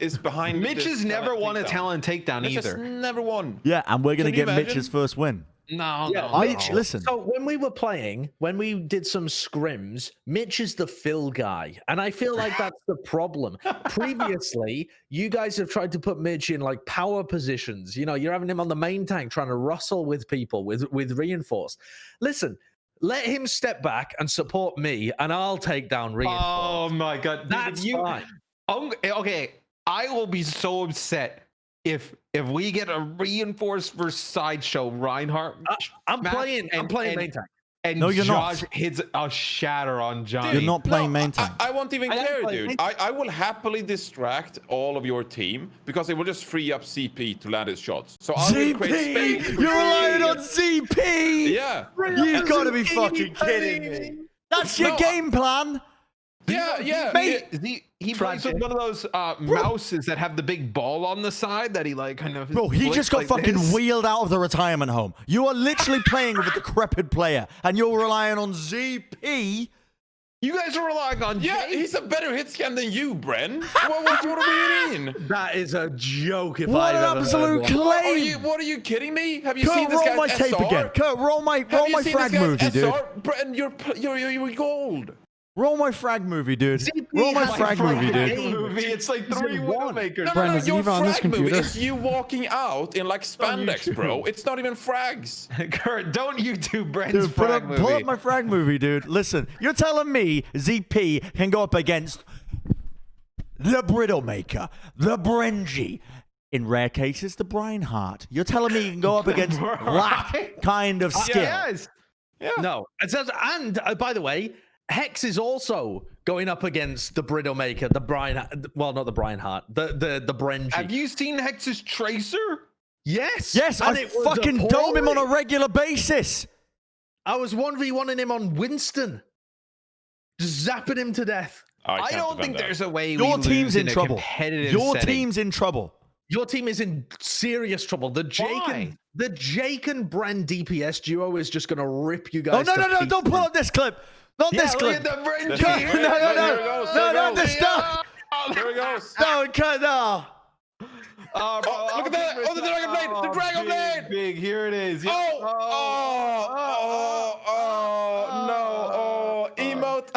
is behind. Mitch has never won a talent takedown Mitch has either. never won. Yeah, and we're gonna Can you get Mitch's imagine? first win. No, Yeah, no, Mitch, no. Listen. So when we were playing, when we did some scrims, Mitch is the fill guy, and I feel like that's the problem. Previously, you guys have tried to put Mitch in like power positions. You know, you're having him on the main tank trying to rustle with people with reinforce. Listen, let him step back and support me, and I'll take down reinforce. Oh my god, dude, That's fine. Okay, I will be so upset if we get a reinforced versus Sideshow Reinhardt. I'm match playing main tank. And No, you're Josh not. hits a shatter on Johnny. You're not playing main tank. I won't even I am care, playing dude. main I will happily distract all of your team because it will just free up CP to land his shots. So I will create space. ZP! You're relying on ZP! Yeah. You've got to be fucking kidding me. That's your game plan. Yeah. Mate, He plays with one of those mouses that have the big ball on the side that he like kind of. Bro, he flicks just got like fucking this. wheeled out of the retirement home. You are literally playing with a decrepit player, and you're relying on ZP. You guys are relying on Yeah, Jake? he's a better hit scan than you, Bren. What do you mean? That is a joke. If What I've an ever absolute heard one. claim! What are you kidding me? Have you Kurt, seen this roll guy's my tape SR? again. Kurt, roll my Have you seen frag this guy's movie, dude. SR? Bren, you're gold. Roll my frag movie, dude. ZP Roll my has frag like movie, dude. Movie. It's like He's 3 in one. Widowmakers. Bren, is it your even on this frag movie computer? is you walking out in like spandex, bro. It's not even frags. Kurt, don't YouTube Bren's Dude, pull frag up movie. my frag movie, dude. Listen, you're telling me ZP can go up against the Bridlemaker, the Brenji, in rare cases, the Breinhardt. You're telling me he can go up against that kind of skill? Yes. No. And by the way, Hex is also going up against the Bridlemaker, the Brian. Well, not the Breinhardt, the Brenji. Have you seen Hex's Tracer? Yes. Yes, And I it was fucking dome him on a appalling. regular basis. I was 1v1ing him on Winston, just zapping him to death. I don't think there's a way Your we team's lose in a trouble. competitive Your setting. team's in trouble. Your team is in serious trouble. The Jake and Bren DPS duo is just gonna rip you guys. Oh, no, to no, no, pieces. don't pull up this clip. Not Yeah, this look clip. at the Bren This cheer. is- No, no, There no. it goes, No, there no, it this goes. stuff. There he goes. No, cut, no. Oh, bro, Oh, look at that. I'll Oh, the Dragon Blade. The Dragon big, Blade. Big, here it is. No. Emote.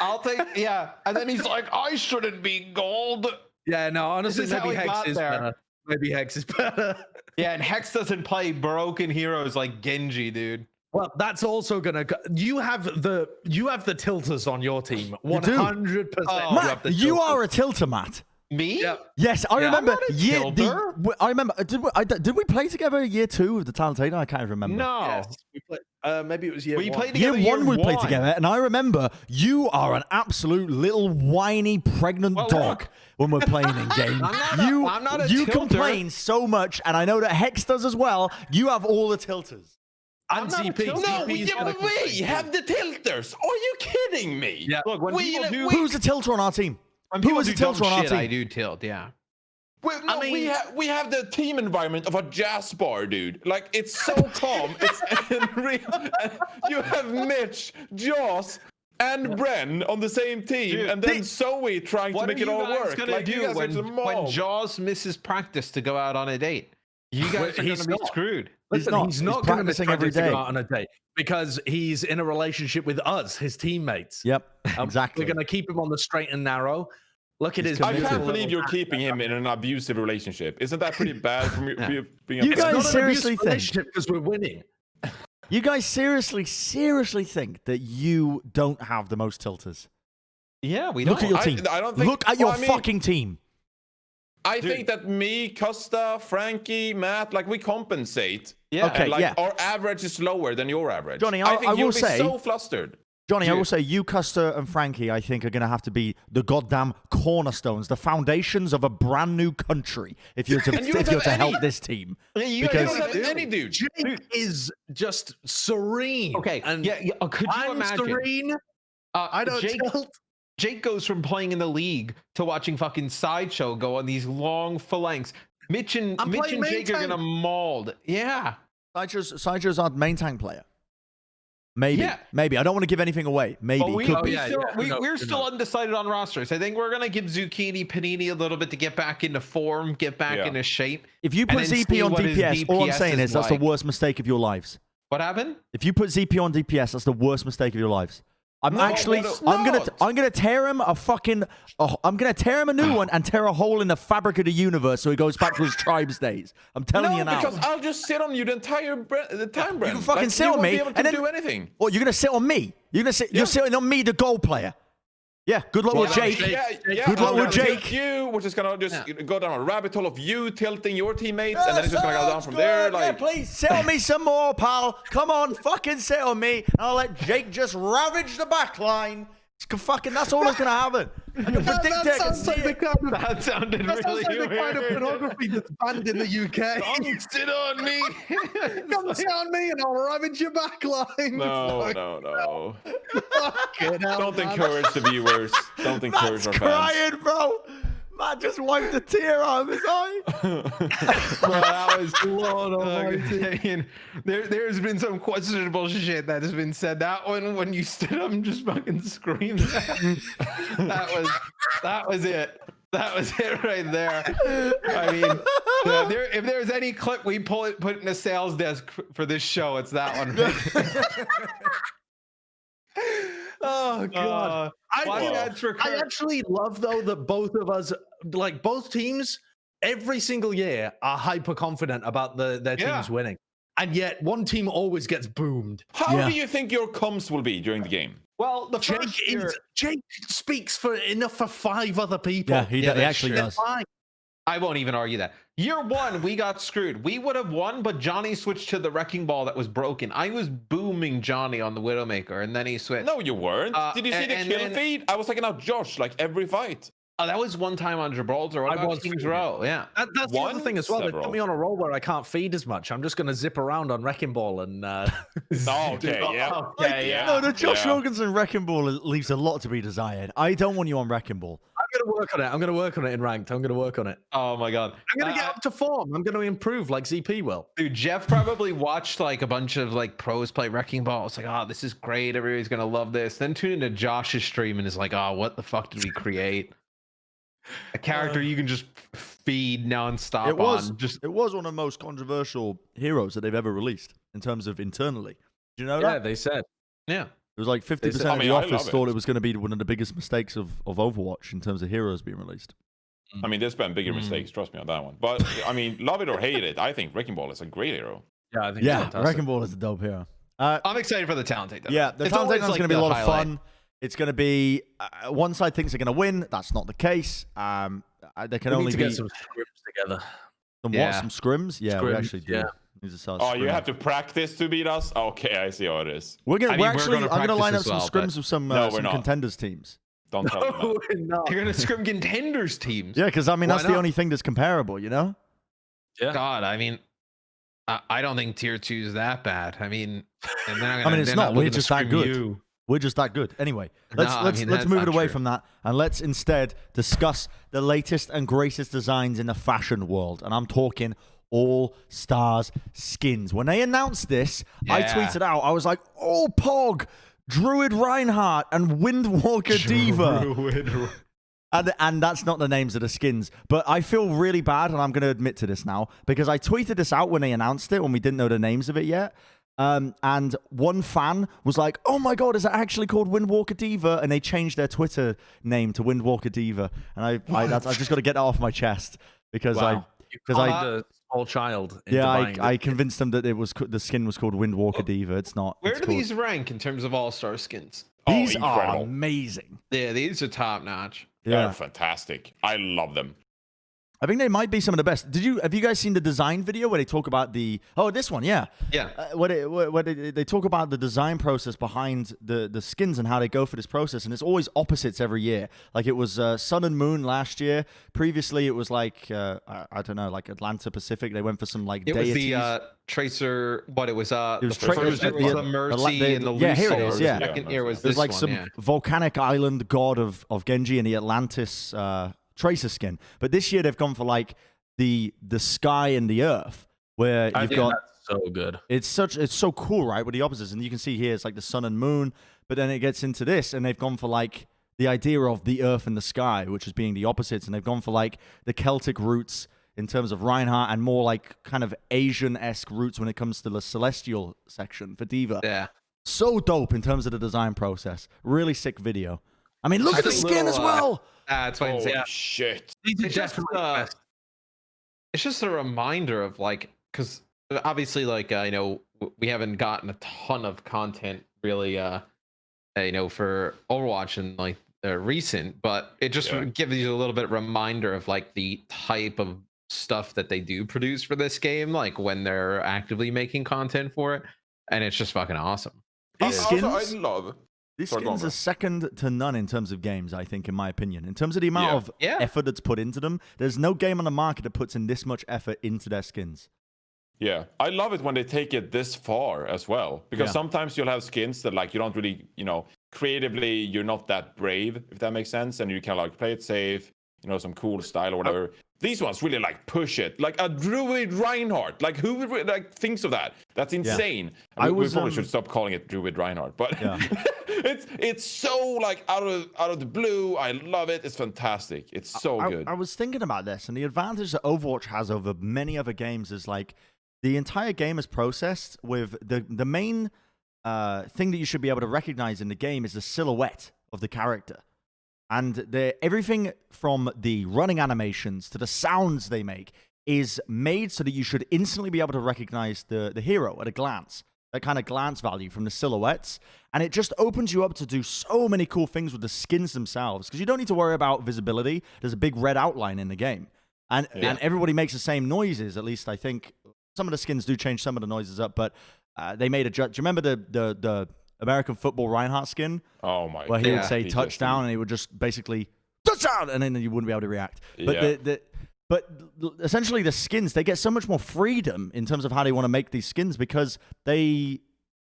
I'll take, and then he's like, I shouldn't be gold. Yeah, no, honestly, This is how maybe he Hex got is there. better. Maybe Hex is better. Yeah, and Hex doesn't play broken heroes like Genji, dude. Well, that's also gonna. You have the tilters on your team. You do. 100%. Matt, you are a tilter, Matt. Me? Yeah. Yes, I remember. I'm not a year, tilter. I remember. Did we play together year 2 of the Talent Takedown? I can't even remember. No. Yes, we play. Maybe it was year We one. played Year together. one we played together, and I remember you are an absolute little whiny pregnant dog when we're playing in game. I'm not a you tilter. complain so much, and I know that Hex does as well. You have all the tilters. And ZP. No, ZP's gonna we complain. have the tilters. Are you kidding me? Yeah. Look, when people do, Who's a tilter on our team? when Who people is a do dumb tilter on our shit, I team? do tilt. Yeah. Well, no, we have the team environment of a jazz bar, dude. Like, it's so calm. It's unreal. You have Mitch, Joss, and Bren on the same team, Dude, and then Zoe trying to What make are it you all guys work. gonna Like, you do guys are the when mob. Jaws misses practice to go out on a date? You guys are He's gonna be not. screwed. Listen, not. he's not He's going to miss practicing every practice to go day. out on a date because he's in a relationship with us, his teammates. Yep, exactly. We're going to keep him on the straight and narrow. Look at his. I committed. can't believe you're keeping him in an abusive relationship. Isn't that pretty bad from you being You upset? guys It's not seriously an think- relationship because we're winning. You guys seriously think that you don't have the most tilters? Yeah, we Look don't. at your team. I don't think- Look at well, your I mean- fucking team. I think that me, Costa, Frankie, Matt, like we compensate. Yeah. Okay, And like yeah. our average is lower than your average. Johnny, I I think will you'll be say- so flustered. Johnny, I Dude. will say you, Custer, and Frankie, I think, are going to have to be the goddamn cornerstones, the foundations of a brand new country if you're to, And you don't if you're to have help any. this team. You Because- guys You don't do. have any dude. Jake is just serene. Okay. and yeah. Could you I'm imagine? serene. I don't tilt. Jake goes from playing in the league to watching fucking Sideshow go on these long phalanx. Mitch and I'm playing main Jake are gonna tank. mauled. Yeah. Sideshow's our main tank player. Maybe. Yeah. Maybe. I don't want to give anything away. Maybe. But we, Could be. we yeah, still, yeah. we, No, we're you're still not. undecided on rosters. I think we're gonna give Zucchini Panini a little bit to get back into form, get back Yeah. into shape. If you and put then see ZP on what his DPS, all I'm DPS saying is that's the like. worst mistake of your lives. What happened? If you put ZP on DPS, that's the worst mistake of your lives. I'm No, actually, it's I'm not. gonna tear him a fucking, I'm gonna tear him a new one and tear a hole in the fabric of the universe so he goes back to his tribes days. I'm telling No, you now. because I'll just sit on you the entire the time, Brent. can fucking sit you on won't me, be able to and then- do anything. What, you're gonna sit on me? You're gonna sit? You're sitting on me, the goal player. Yeah. Good luck with Jake. Yeah, Good luck I'm with gonna Jake. tilt you, which is gonna just go down a rabbit hole of you tilting your teammates, and then it's just gonna go down from there. Like, Yeah, please sit on me some more, pal. Come on, fucking sit on me, and I'll let Jake just ravage the back line. Fucking, that's all that's gonna happen. I can predict it. I can see it. That sounded really weird. pornography that's banned in the UK. Don't sit on me. Come sit on me and I'll ravage your backline. no. Fucking hell, Don't man. encourage the viewers. Don't encourage Matt's our fans. crying, bro. Matt just wiped a tear out of his eye. Well, that was Lord Almighty. I mean, there's been some questionable shit that has been said. That one, when you stood up and just fucking screamed, that was it. That was it right there. I mean, if there's any clip we put in the sales desk for this show, it's that one. Oh god! I actually love though that both of us, like both teams, every single year are hyper confident about their teams winning, and yet one team always gets boomed. How do you think your comms will be during the game? Well, the first year, Jake speaks for enough for 5 other people. Yeah, he that's actually true. does. Fine. I won't even argue that. Year one, we got screwed. We would have won, but Johnny switched to the wrecking ball that was broken. I was booming Johnny on the Widowmaker, and then he switched. No, you weren't. Did you see the and kill then- feed? I was taking out Josh like every fight. Oh, that was one time on Gibraltar. What I about was Kings feeding. Row? Yeah. That's the other One, thing as well. They several. put me on a roll where I can't feed as much. I'm just going to zip around on Wrecking Ball and. Oh, okay, yeah. Okay, yeah. No, the Josh Yeah. Wilkinson Wrecking Ball leaves a lot to be desired. I don't want you on Wrecking Ball. I'm going to work on it. I'm going to work on it in ranked. I'm going to work on it. Oh my god. I'm going to get up to form. I'm going to improve like ZP will. Dude, Jeff probably watched like a bunch of like pros play Wrecking Ball. It's like, oh, this is great. Everybody's gonna love this. Then tune into Josh's stream and is like, oh, what the fuck did we create? A character you can just feed nonstop It was on. Just it was one of the most controversial heroes that they've ever released in terms of internally. Do you know Yeah, that? they said. yeah. It was like 50% I of mean, the I office love it. thought it was going to be one of the biggest mistakes of Overwatch in terms of heroes being released. I mean, there's been bigger mistakes, trust me on that one. But I mean, love it or hate it, I think Wrecking Ball is a great hero. Yeah, I think Yeah, it's fantastic. Wrecking Ball is a dope hero. I'm excited for the talent takedown. Yeah, the It's talent always, takedown is like, going to be a the lot of highlight. fun. It's going to be one side thinks they're going to win. That's not the case. There can We only need to be get some scripts together. some Yeah. what? Some scrims? Yeah, we Scrims, actually do. yeah. Needs to start Oh, you scrimming. have to practice to beat us? Okay, I see how it is. We're I mean, actually. I'm gonna line up practice as some well, scrims with some No, we're some not. contenders teams. Don't tell them that. We're not. You're gonna scrim contenders teams. Yeah, because I mean Why that's the not? only thing that's comparable, you know. Yeah. God, I mean, I don't think tier 2 is that bad. I mean, and then I mean, it's not. We're just that good. We're just that good. Anyway, let's let's move it away from that, and let's instead discuss the latest and greatest designs in the fashion world. And I'm talking All Stars skins. When they announced this, I tweeted out, I was like, "Oh, Pog, Druid Reinhardt, and Windwalker Diva." And that's not the names of the skins. But I feel really bad, and I'm going to admit to this now, because I tweeted this out when they announced it, when we didn't know the names of it yet. And one fan was like, "Oh my God, is it actually called Windwalker Diva?" And they changed their Twitter name to Windwalker Diva. And I just got to get that off my chest because Wow. I the small child. I convinced them that the skin was called Windwalker Diva. It's not. Where it's do called, these rank in terms of all-star skins? These are incredible. amazing. Yeah, these are top notch. They're fantastic. I love them. I think they might be some of the best. Have you guys seen the design video where they talk about this one? Yeah. Where they talk about the design process behind the skins and how they go for this process, and it's always opposites every year. Like it was Sun and Moon last year. Previously, it was like I don't know, like Atlanta Pacific. They went for some like deities. It was the Tracer. What it was? It was the first year was the Mercy and the yeah, here it Lucio. is. Yeah, The second year was there's this like one, some volcanic island god of Genji and the Atlantis. Tracer skin, but this year they've gone for like the sky and the earth, where you've got so good. It's so cool, right? With the opposites, and you can see here it's like the sun and moon, but then it gets into this, and they've gone for like the idea of the earth and the sky, which is being the opposites, and they've gone for like the Celtic roots in terms of Reinhardt and more like kind of Asian-esque roots when it comes to the celestial section for Diva. Yeah, so dope in terms of the design process. Really sick video. I mean, look at the skin as well. That's what I'm saying. Shit. It's just a reminder of like, because obviously, like we haven't gotten a ton of content really, for Overwatch and like recent, but it just gives you a little bit of reminder of like the type of stuff that they do produce for this game, like when they're actively making content for it, and it's just fucking awesome. These skins, I love. These skins are second to none in terms of games, I think, in my opinion. In terms of the amount of effort that's put into them, there's no game on the market that puts in this much effort into their skins. Yeah, I love it when they take it this far as well, because sometimes you'll have skins that like you don't really, creatively you're not that brave, if that makes sense, and you can like play it safe, some cool style or whatever. These ones really like push it, like a Druid Reinhardt. Like who would like thinks of that? That's insane. Yeah. We probably should stop calling it Druid Reinhardt, but it's so like out of the blue. I love it. It's fantastic. It's so good. I was thinking about this, and the advantage that Overwatch has over many other games is like the entire game is processed with the main thing that you should be able to recognize in the game is the silhouette of the character. And everything from the running animations to the sounds they make is made so that you should instantly be able to recognize the hero at a glance. That kind of glance value from the silhouettes. And it just opens you up to do so many cool things with the skins themselves. Because you don't need to worry about visibility. There's a big red outline in the game. And everybody makes the same noises, at least I think. Some of the skins do change some of the noises up, but they made a... Do you remember the American football Reinhardt skin? Oh my god. Where he would say touchdown and he would just basically touchdown and then you wouldn't be able to react. But but essentially the skins, they get so much more freedom in terms of how they want to make these skins because they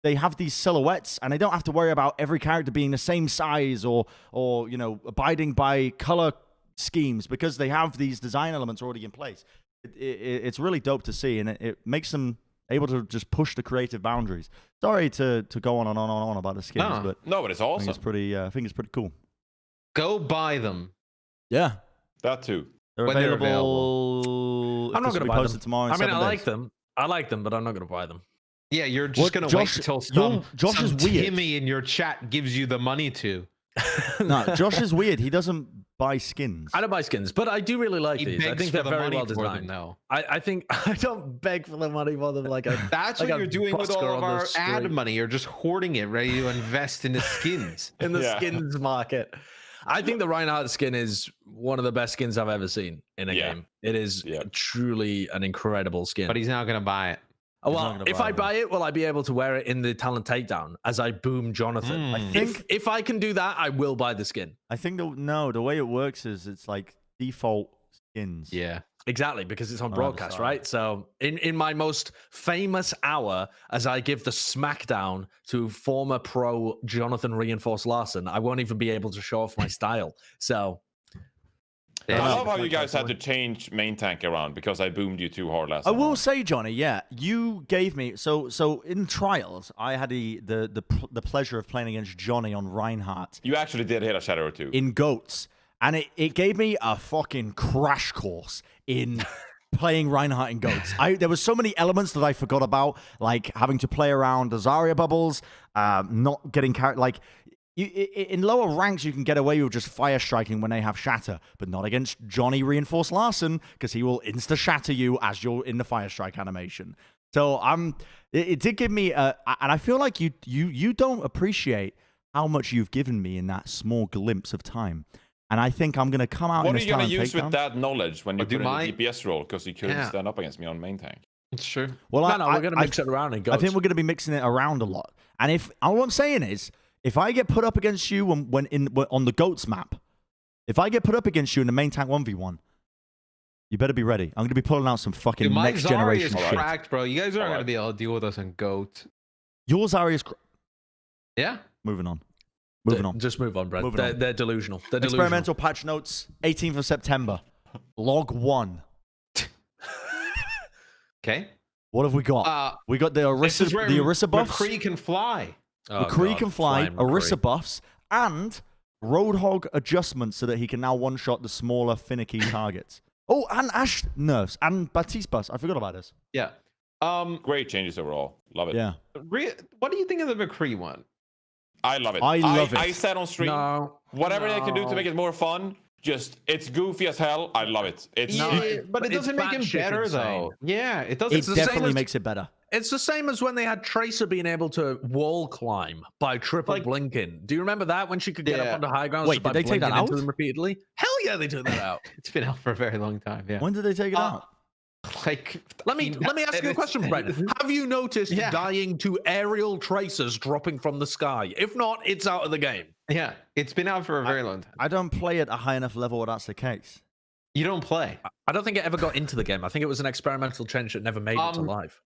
have these silhouettes and they don't have to worry about every character being the same size or abiding by color schemes because they have these design elements already in place. It's really dope to see, and it makes them able to just push the creative boundaries. Sorry to go on and on and on about the skins, but it's awesome. I think it's pretty cool. Go buy them. Yeah, that too. They're when available. I'm not going to buy them tomorrow. I mean, I like them. I like them, but I'm not going to buy them. Yeah, you're just going to wait until some Timmy in your chat gives you the money to. No, Josh is weird. He doesn't buy skins. I don't buy skins, but I do really like these. I think they're very well designed. I think I don't beg for the money for them like a. That's like what you're doing with all of our ad money. You're just hoarding it, ready to invest in the skins. In the skins market. I think the Reinhardt skin is one of the best skins I've ever seen in a game. It is truly an incredible skin. But he's not going to buy it. Well, if I buy it, will I be able to wear it in the talent takedown as I boom Jonathan? I think If I can do that, I will buy the skin. I think the way it works is it's like default skins. Yeah. Exactly, because it's on broadcast, right? So in my most famous hour, as I give the smackdown to former pro Jonathan Reinforced Larsson, I won't even be able to show off my style. So I love how you guys had to change main tank around because I boomed you too hard last time. I will say, Johnny, yeah, you gave me so in trials, I had the pleasure of playing against Johnny on Reinhardt. You actually did hit a shadow or two. In GOATs. And it gave me a fucking crash course in playing Reinhardt in GOATs. There was so many elements that I forgot about, like having to play around the Zarya bubbles, not getting carried. Like, in lower ranks, you can get away with just fire striking when they have shatter, but not against Johnny Reinforced Larsson, because he will insta shatter you as you're in the fire strike animation. So it did give me, and I feel like you don't appreciate how much you've given me in that small glimpse of time. And I think I'm going to come out. What are you going to use with that knowledge when you put in the DPS role? Because you couldn't stand up against me on main tank. It's true. Well, we're going to mix it around and go. I think we're going to be mixing it around a lot. And if all I'm saying is, if I get put up against you on the GOATs map, if I get put up against you in the main tank 1v1, you better be ready. I'm going to be pulling out some fucking next generation shit. My Zarya is cracked, bro. You guys aren't going to be able to deal with us on GOAT. Your Zarya is yeah. Moving on. Just move on, Bren. They're delusional. They're delusional. Experimental patch notes, 18th of September. Log 1. Okay. What have we got? We got the Orisa buffs. McCree can fly. McCree can fly, Orisa buffs, and Roadhog adjustments so that he can now one-shot the smaller, finicky targets. Oh, and Ashe nerfs, and Baptiste buffs. I forgot about this. Yeah. Great changes overall. Love it. Yeah. What do you think of the McCree one? I love it. I love it. I said on stream, whatever they can do to make it more fun, it's goofy as hell. I love it. But it doesn't make him better, though. Yeah, it doesn't. It definitely makes it better. It's the same as when they had Tracer being able to wall climb by triple blinking. Do you remember that, when she could get up onto high ground? Wait, did they take that out? Into them repeatedly? Hell yeah, they took that out. It's been out for a very long time. Yeah. When did they take it out? Like, let me ask you a question, Brennon. Have you noticed dying to aerial tracers dropping from the sky? If not, it's out of the game. Yeah, it's been out for a very long time. I don't play at a high enough level where that's the case. You don't play? I don't think it ever got into the game. I think it was an experimental change that never made it to live.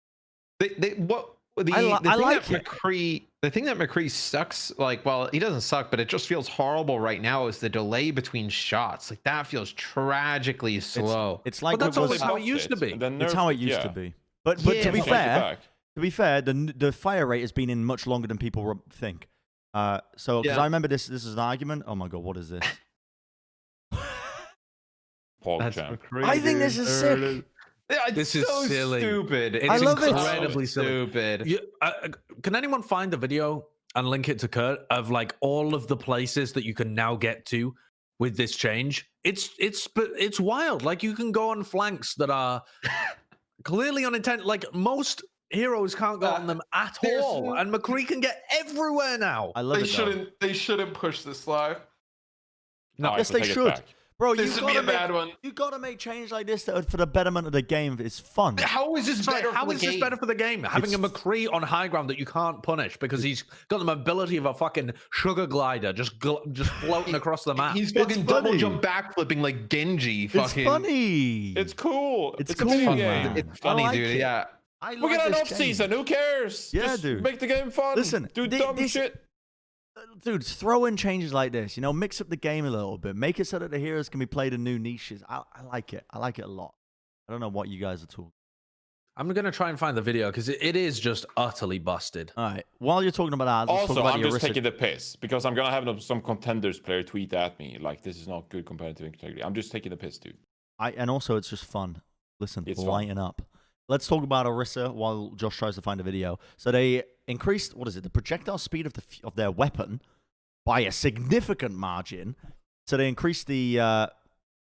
The thing that McCree sucks, like, well, he doesn't suck, but it just feels horrible right now, is the delay between shots. Like, that feels tragically slow. It's like, but that's always how it used to be. It's how it used to be. But to be fair, the fire rate has been in much longer than people think. So because I remember this is an argument. Oh my god, what is this? I think this is sick. Yeah, this is so silly. Stupid. It's incredibly stupid. Can anyone find the video and link it to Kurt of like all of the places that you can now get to with this change? It's wild. Like, you can go on flanks that are clearly unintended. Like, most heroes can't go on them at all, and McCree can get everywhere now. I love They shouldn't push this live. No, yes, they should. Bro, this would be a bad one. You gotta make change like this for the betterment of the game. It's fun. How is this better? How is this better for the game? Having a McCree on high ground that you can't punish because he's got the mobility of a fucking sugar glider, just floating across the map. He's fucking double jump backflipping like Genji. It's funny. It's cool. It's cool. It's funny, dude. Yeah. We got an off season. Who cares? Yeah, just dude. Make the game fun. Listen, do dumb shit. Dude, throw in changes like this, mix up the game a little bit. Make it so that the heroes can be played in new niches. I like it. I like it a lot. I don't know what you guys are talking. I'm going to try and find the video because it is just utterly busted. All right. While you're talking about that, also, I'm just taking the piss because I'm going to have some contenders player tweet at me like, this is not good competitive integrity. I'm just taking the piss, dude. And also, it's just fun. Listen, lighten up. Let's talk about Orisa while Josh tries to find a video. So they increased, the projectile speed of their weapon by a significant margin. So they increased the, so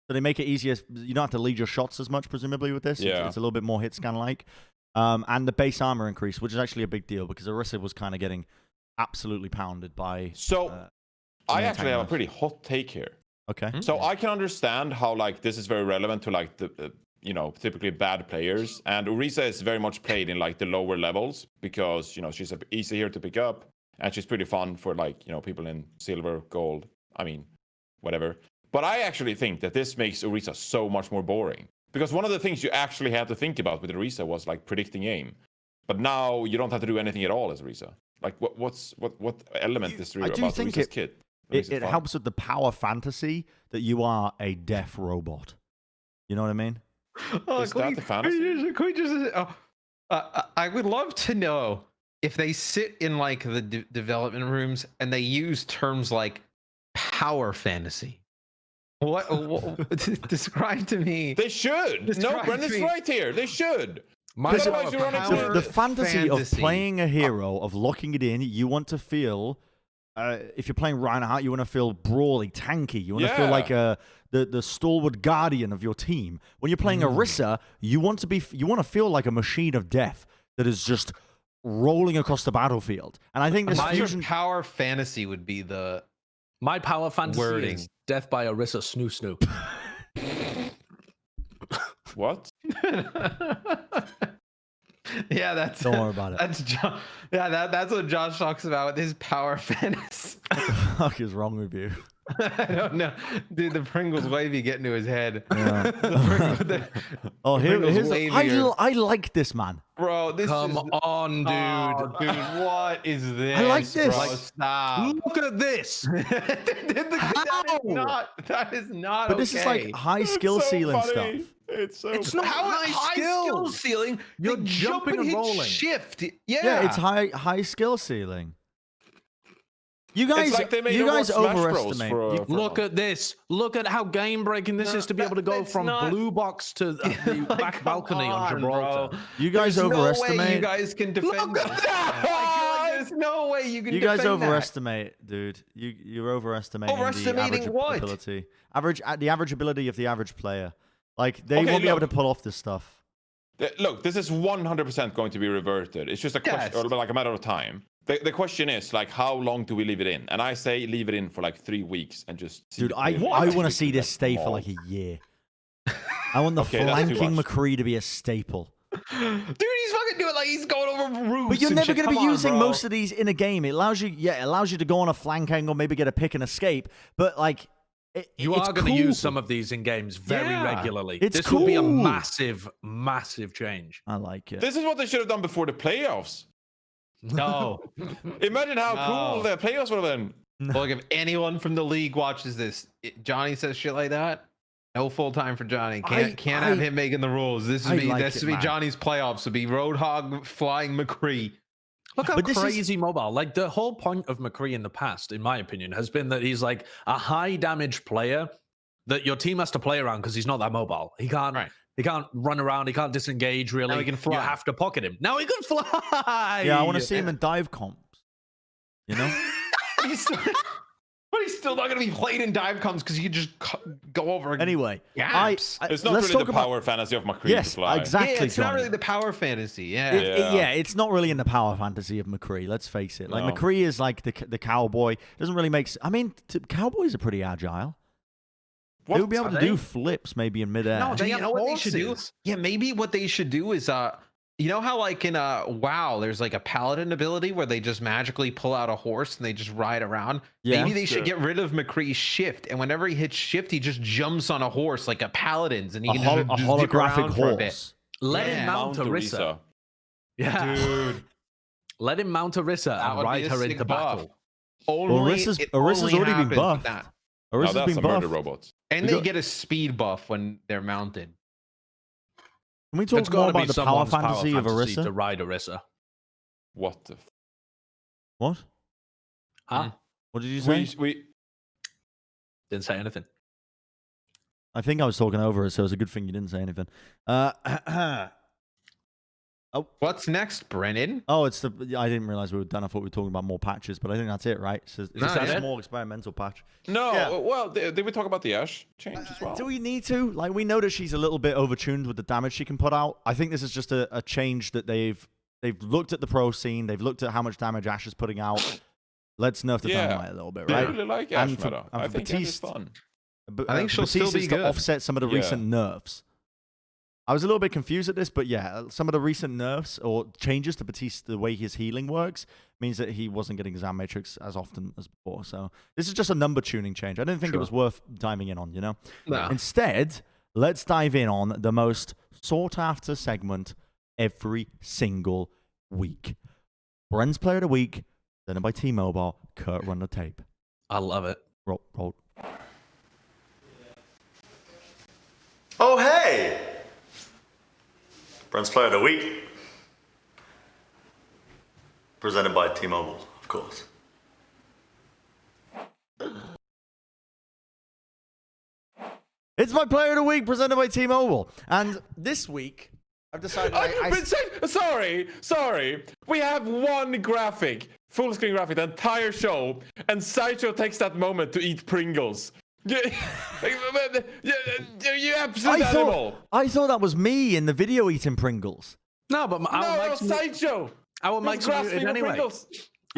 they make it easier. You don't have to lead your shots as much, presumably, with this. Yeah. It's a little bit more hit scan-like. And the base armor increased, which is actually a big deal because Orisa was kind of getting absolutely pounded by... So, I actually have a pretty hot take here. Okay. So I can understand how, like, this is very relevant to, like, the you know, typically bad players. And Orisa is very much played in like the lower levels because, you know, she's an easy hero to pick up and she's pretty fun for like, you know, people in silver, gold. I mean, whatever. But I actually think that this makes Orisa so much more boring. Because one of the things you actually had to think about with Orisa was like predicting aim. But now you don't have to do anything at all as Orisa. Like what element is real about Orisa's kit? It helps with the power fantasy that you are a deaf robot. You know what I mean? Is that the fantasy? I would love to know if they sit in like the development rooms and they use terms like power fantasy. What describe to me? They should. No, Brennon's right here. They should. The fantasy of playing a hero, of locking it in, you want to feel, if you're playing Reinhardt, you want to feel brawly, tanky. You want to feel like the stalwart guardian of your team. When you're playing Orisa, you want to feel like a machine of death that is just rolling across the battlefield. And I think this fusion power fantasy would be the my power fantasy wording. Is death by Orisa snoo. What? Yeah, don't worry about it. That's John. Yeah, that's what Josh talks about with his power fantasy. What the fuck is wrong with you? I don't know, dude. The Pringles wavy get into his head. Yeah. I like this, man. Bro, this Come on, dude. Oh, dude, what is this? I like this. Bro, stop. Look at this. That is not. But this is like high skill ceiling stuff. It's not high skill ceiling. You're jumping and rolling. Shift. Yeah, it's high skill ceiling. You guys, like overestimate. Look at this. Look at how game breaking this is to be able to go from blue box to the back balcony on Gibraltar. Bro. You guys overestimate. No way you guys can defend that. There's no way you can. You guys overestimate, dude. You're overestimating the average ability. The average ability of the average player. Like they won't be able to pull off this stuff. Look, this is 100% going to be reverted. It's just a question, or like a matter of time. The question is, like, how long do we leave it in? And I say leave it in for like 3 weeks and just see. Dude, I want to see this stay for like a year. I want the flanking McCree to be a staple. Dude, he's fucking doing like he's going over roofs. But you're never going to be using most of these in a game. It allows you to go on a flank angle, maybe get a pick and escape. But like, you are going to use some of these in games very regularly. This cool. will be a massive, massive change. I like it. This is what they should have done before the playoffs. No. Imagine how cool the playoffs would have been. Look, if anyone from the league watches this, Johnny says shit like that, no full time for Johnny. Can't have him making the rules. This would be Johnny's playoffs. Would be Roadhog flying McCree. Look how crazy mobile. Like the whole point of McCree in the past, in my opinion, has been that he's like a high damage player that your team has to play around because he's not that mobile. He can't. Right. He can't run around. He can't disengage, really. Now he can fly. You have to pocket him. Now he can fly. Yeah, I want to see him in dive comps. You know? But he's still not going to be played in dive comps because he can just go over. Anyway, it's not really the power fantasy of McCree to fly. Exactly. Yeah, it's not really the power fantasy. Yeah. It's not really in the power fantasy of McCree. Let's face it. Like McCree is like the cowboy. Doesn't really make. I mean, cowboys are pretty agile. They would be able to do flips maybe in midair. No, you know what they should do? Yeah, maybe what they should do is you know how like in WoW there's like a paladin ability where they just magically pull out a horse and they just ride around. Yeah, maybe they should get rid of McCree's shift, and whenever he hits shift, he just jumps on a horse like a paladin's, and he can just holographic horse. Let him mount Orisa. Yeah, dude. Let him mount Orisa and ride her into battle. Orisa's already been buffed. Orisa's been buffed. Robots. And they get a speed buff when they're mounted. Can we talk more about the power fantasy of Orisa? To ride Orisa. What the? What? Huh? What did you say? We didn't say anything. I think I was talking over it, so it's a good thing you didn't say anything. Oh, what's next, Brennon? Oh, it's the. I didn't realize we were done. I thought we were talking about more patches, but I think that's it, right? So it's a small experimental patch. No, well, did we talk about the Ashe change as well? Do we need to? Like, we know that she's a little bit overtuned with the damage she can put out. I think this is just a change that they've looked at the pro scene. They've looked at how much damage Ashe is putting out. Let's nerf the dynamite a little bit, right? I really like Ashe meta. I think Ashe is fun. I think she'll still be good to offset some of the recent nerfs. I was a little bit confused at this, but yeah, some of the recent nerfs or changes to Batiste, the way his healing works, means that he wasn't getting Exam Matrix as often as before. So this is just a number tuning change. I didn't think it was worth diving in on, you know? No. Instead, let's dive in on the most sought-after segment every single week. Bren's Player of the Week, then by T-Mobile. Kurt, run the tape. I love it. Roll. Oh, hey! Bren's Player of the Week. Presented by T-Mobile, of course. It's my Player of the Week, presented by T-Mobile. And this week, I've decided... Sorry. We have one graphic, full screen graphic, the entire show, and Sideshow takes that moment to eat Pringles. You absolute animal. I thought that was me in the video eating Pringles. No, but Sideshow. Our mics are muted anyway. Your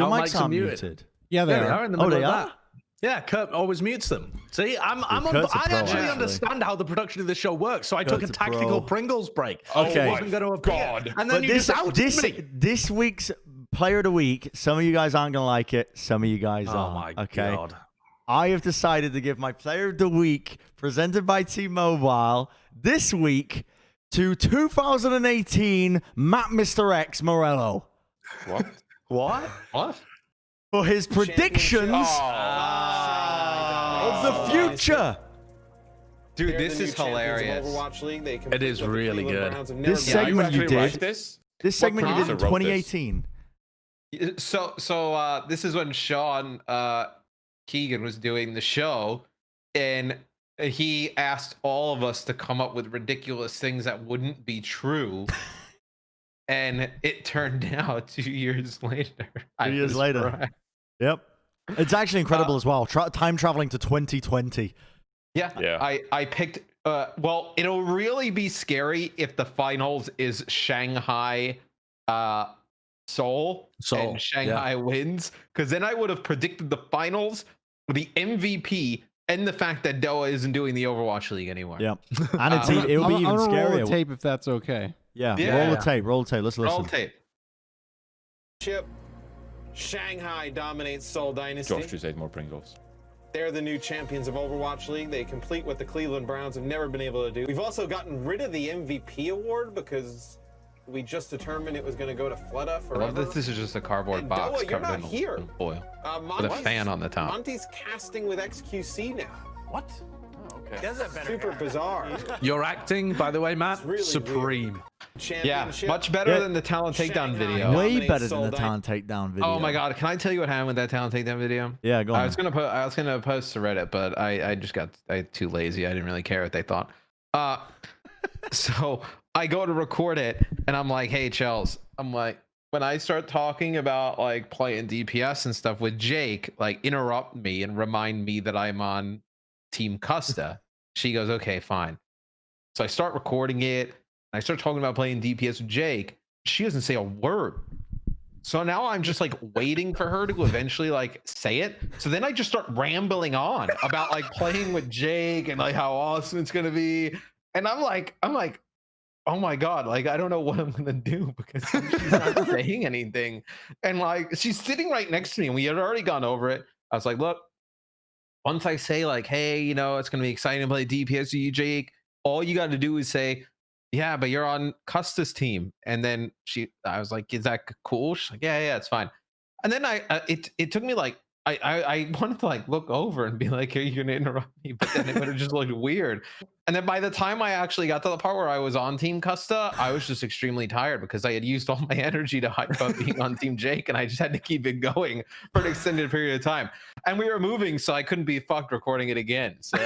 Our mics are muted. Yeah, they Yeah, they are. are in the middle they of are? that. Yeah, Kurt always mutes them. See, I actually understand how the production of the show works, so I took a Kurt's a tactical pro. Pringles break. Okay. I wasn't going to appear. And then But you just outed me. this week's Player of the Week, some of you guys aren't going to like it. Some of you guys Oh are. my Okay. God. I have decided to give my Player of the Week, presented by T-Mobile, this week to 2018 Mr.X Morello. What? What? For his predictions of the future. Dude, this is hilarious. It is really good. This segment you did. This Segment you did in producer wrote this? 2018. So this is when Sean Keegan was doing the show, and he asked all of us to come up with ridiculous things that wouldn't be true. And it turned out 2 years later. 2 years later. Right. Yep. It's actually incredible as well. Time traveling to 2020. Yeah. I picked. Well, it'll really be scary if the finals is Shanghai, Seoul, and Shanghai wins, because then I would have predicted the finals, the MVP, and the fact that Doha isn't doing the Overwatch League anymore. Yep. And it'll be even I'm gonna scarier. roll a tape if that's okay. Yeah. Yeah. Roll the tape. Let's listen. Roll tape. Chip, Shanghai dominates Seoul Dynasty. Josh just ate more Pringles. They're the new champions of Overwatch League. They complete what the Cleveland Browns have never been able to do. We've also gotten rid of the MVP award because we just determined it was going to go to Fleta I forever. love that this is just a cardboard And box Doha, you're covered not in here. foil with a Monty's- fan on the top. Monty's casting with XQC now. What? Super bizarre. Your acting, by the way, Matt, really supreme. Yeah, Championship. much better than the Talent Takedown Shanghai. video. Way Dominates better than Seoul the Talent Takedown video. Oh my god, can I tell you what happened with that Talent Takedown video? Yeah, go on. I was gonna post to Reddit, but I just got too lazy. I didn't really care what they thought. So I go to record it, and I'm like, "Hey, Chels," I'm like, when I start talking about like playing DPS and stuff with Jake, like interrupt me and remind me that I'm on Team Custa. She goes, "Okay, fine." So I start recording it, and I start talking about playing DPS with Jake. She doesn't say a word. So now I'm just like waiting for her to eventually like say it. So then I just start rambling on about like playing with Jake and like how awesome it's gonna be. And I'm like, oh my god, like I don't know what I'm gonna do because she's not saying anything. And like she's sitting right next to me, and we had already gone over it. I was like, look, once I say like, hey, you know, it's gonna be exciting to play DPS with you, Jake, all you got to do is say, yeah, but you're on Custa's team. And then I was like, is that cool? She's like, yeah, it's fine. And then it took me like, I wanted to like look over and be like, are you gonna interrupt me? But then it would have just looked weird. And then by the time I actually got to the part where I was on Team Custa, I was just extremely tired because I had used all my energy to hype up being on Team Jake, and I just had to keep it going for an extended period of time. And we were moving, so I couldn't be fucked recording it again. So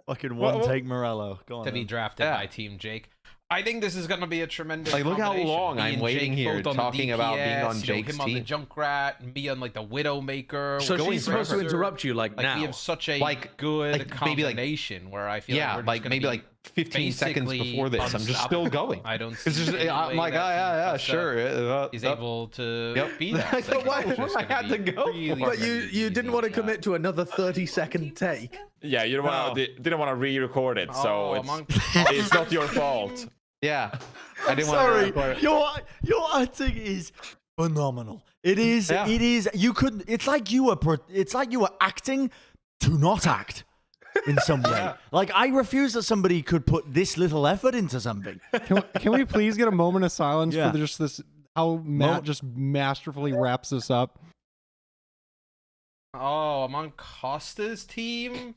Fucking one take Morello. Go on. To be then. drafted by Team Jake. I think this is going to be a tremendous Like, look how combination. long Me I'm and waiting Jake here both on the talking about being DPS, on you know, Jake's him on the team. Junkrat, and me on like the Widowmaker. So going she's supposed to forever. interrupt you like Like now. we have such a Like, good maybe, like- combination where I feel Yeah, like, like maybe like 15 seconds basically before this. I'm just still going. I don't see It's just, any I'm way like, that Team sure. He's able to Yep. be that. Like, second. what It's just I gonna had to be go really, for? But really you didn't want to easy. commit to another 30-second take. Yeah, you don't want to, didn't want to re-record it, so Oh, it's, Among it's not your fault. Yeah. I didn't Sorry, want to. your acting is phenomenal. It is. Yeah. It is. You couldn't. It's like you were. It's like you were acting to not act in some way. Like I refuse that somebody could put this little effort into something. Can we please get a moment of silence Yeah. for just this? How Matt just masterfully wraps this up. Oh, among Costa's team?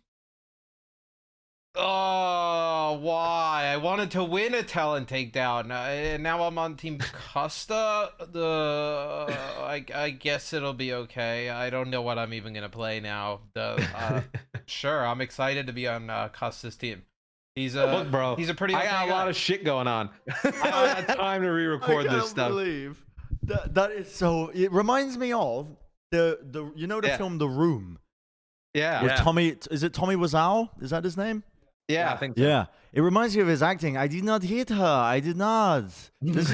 Oh, why? I wanted to win a talent takedown, and now I'm on Team Costa. I guess it'll be okay. I don't know what I'm even gonna play now. Sure, I'm excited to be on Costa's team. He's a Look, bro. He's a pretty. I okay got a lot guy. of shit going on. I don't have time to re-record this stuff. Believe that is so. It reminds me of the film The Room Yeah. with Yeah. Tommy. Is it Tommy Wiseau? Is that his name? Yeah. I think so. Yeah, it reminds me of his acting. I did not hit her. I did not. There's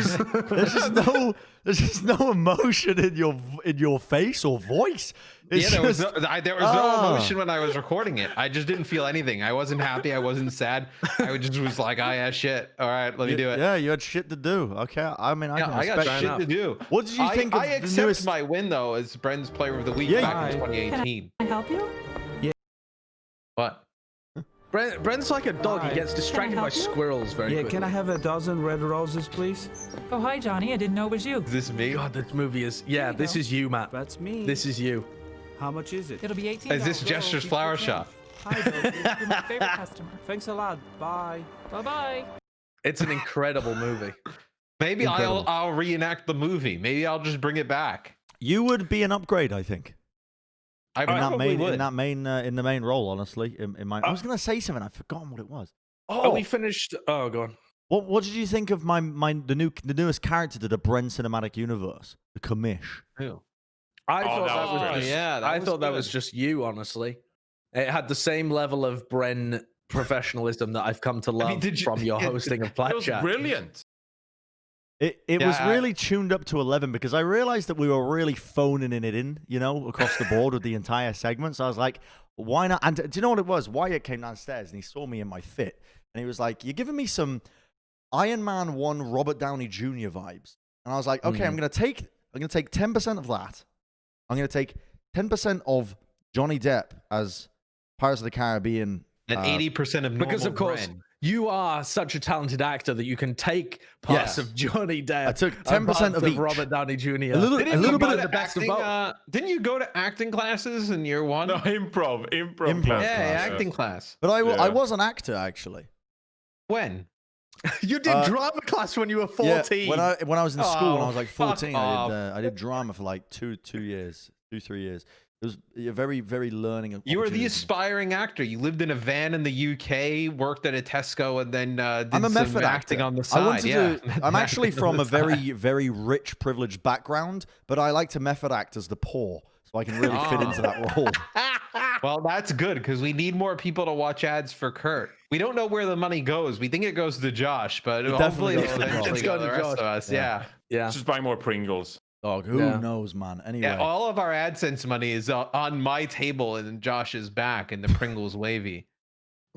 just no emotion in your face or voice. It's Yeah, there was just- there was no emotion when I was recording it. I just didn't feel anything. I wasn't happy. I wasn't sad. I just was like, "Oh yeah, shit. All right, let me do it." Yeah, you had shit to do. Okay, I mean, I Yeah, can I got respect shit that. to do. What did you think of I the accept newest? my win though as Bren's Player of the Week Yeah, back in Can 2018. I help you? What? Brent's like a dog. He Hi. gets distracted by help you? squirrels very quickly. Can I have a dozen red roses, please? Oh, hi, Johnny. I didn't know it was you. Is this me? God, this movie is. Yeah, you this go. is you, Matt. That's me. This is you. How much is it? It'll be $18. Is this Jester's Flower Shop? Hi, Dusty. You're my favorite customer. Thanks a lot. Bye. Bye-bye. It's an incredible movie. Maybe Incredible. I'll reenact the movie. Maybe I'll just bring it back. You would be an upgrade, I think. I In that probably main, would. in that main, in the main role, honestly. In my, I was gonna say something. I've forgotten what it was. Oh, we finished. Oh, go on. What did you think of the newest character to the Bren cinematic universe, the Commish? Ew. I Oh, thought that that was was good. just, Yeah, that I was thought that was good. just you, honestly. It had the same level of Bren professionalism that I've come to love did you- from your hosting of Plat It was Chat. brilliant. It was Yeah, really tuned up to 11 because I realized that we were really phoning it in, across the board with the entire segment. So I was like, why not? And do you know what it was? Wyatt came downstairs and he saw me in my fit. And he was like, you're giving me some Iron Man 1 Robert Downey Jr. vibes. And I was like, okay, I'm going to take 10% of that. I'm going to take 10% of Johnny Depp as Pirates of the Caribbean. And 80% of normal Because, of course, Bren. you are such a talented actor that you can take parts Yes. of Johnny Depp. I took and 10% parts of each. Robert Downey Jr. A little Didn't you bit go of to the best of acting, both. Didn't you go to acting classes in year one? No, improv Improv class. class, acting class. But I Yeah. was an actor, actually. When? You did drama class when you were 14. Yeah, when I was in school, when I Oh, was like fuck 14, off. I did drama for like 3 years. It was a very, very learning. You were the opportunity. aspiring actor. You lived in a van in the UK, worked at a Tesco, and then did I'm a some method acting actor. on the side. I'm actually from a very, very rich, privileged background, but I like to method act as the poor, so I can really fit into that role. Well, that's good because we need more people to watch ads for Kurt. We don't know where the money goes. We think it goes to Josh, but definitely hopefully goes it'll to eventually Josh. go to It's the going to rest of us. Yeah. yeah. Just buy more Pringles. Dog, who Yeah. knows, man? Anyway, Yeah, all of our AdSense money is on my table and Josh's back, and the Pringles wavy.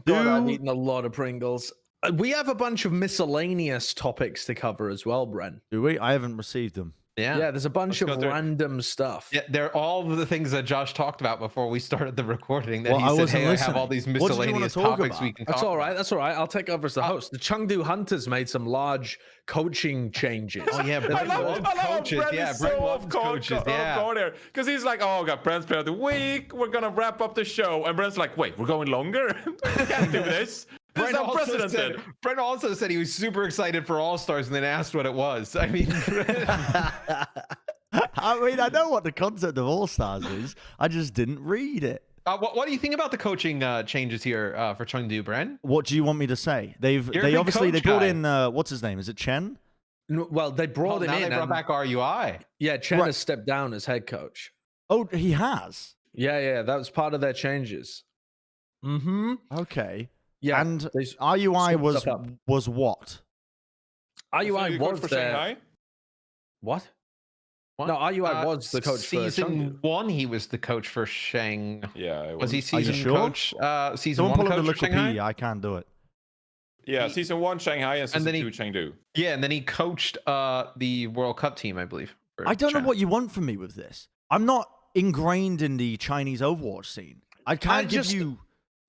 God, I've eaten a lot of Pringles. We have a bunch of miscellaneous topics to cover as well, Bren. do we? I haven't received them. Yeah, there's a bunch Let's of go through it. random stuff. Yeah, they're all the things that Josh talked about before we started the recording. That Well, I he said, wasn't "Hey, I have all listening. these What did you wanna miscellaneous talk topics we about? can." That's talk all right. about." That's all right. I'll take over as the host. The Chengdu Hunters made some large coaching changes. Oh yeah, I Bren love loves coaches. Bren Yeah, is Bren so loves coaches. Yeah. there because he's like, oh, got Bren's player of the week. We're gonna wrap up the show, and Bren's like, wait, we're going longer. We can't do this. This is unprecedented. Bren also said he was super excited for All Stars and then asked what it was. I mean, I mean, I know what the concept of All Stars is. I just didn't read it. what do you think about the coaching changes here for Chengdu, Bren? What do you want me to say? You're a big Obviously they coach brought guy. in what's his name? Is it Chen? Well, they brought him now in. they brought and- back RUI. Yeah, Chen Right. has stepped down as head coach. Oh, he has. Yeah, that was part of their changes. Mm-hmm. Okay. Yeah, And they RUI swapped was stuff up. what? RUI was for their... Shanghai. What? What? No, RUI was the coach for season Chengdu. 1. He was the coach for Shang. Yeah, it Was he Are you season sure? coach? Season Someone 1 pull up the coach for Shanghai. Wikipedia. I can't do it. Yeah, season 1 Shanghai and season then he- 2 Chengdu. Yeah, and then he coached the World Cup team, I believe. for I don't know China. what you want from me with this. I'm not ingrained in the Chinese Overwatch scene. I can't give you.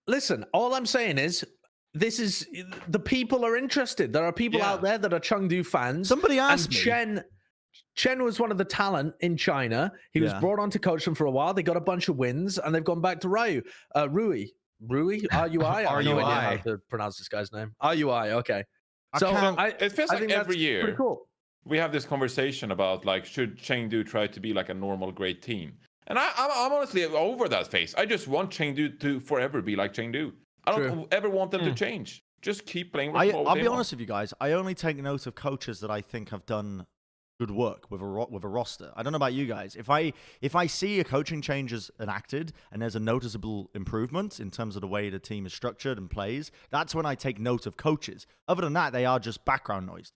Listen, all I'm saying is, this is the people are interested. There are people Yeah. out there that are Chengdu fans. Somebody asked and me. Chen was one of the talent in China. He was Yeah. brought on to coach them for a while. They got a bunch of wins, and they've gone back to Rui. RUI, RUI. I have no idea how to pronounce this guy's name. RUI. Okay. So It feels like think every that's year pretty cool. we have this conversation about like, should Chengdu try to be like a normal great team? And I'm honestly over that phase. I just want Chengdu to forever be like Chengdu. I don't ever want them to change. Just keep playing. I'll be honest with you guys. I only take note of coaches that I think have done good work with a roster. I don't know about you guys. If I see a coaching change is enacted and there's a noticeable improvement in terms of the way the team is structured and plays, that's when I take note of coaches. Other than that, they are just background noise.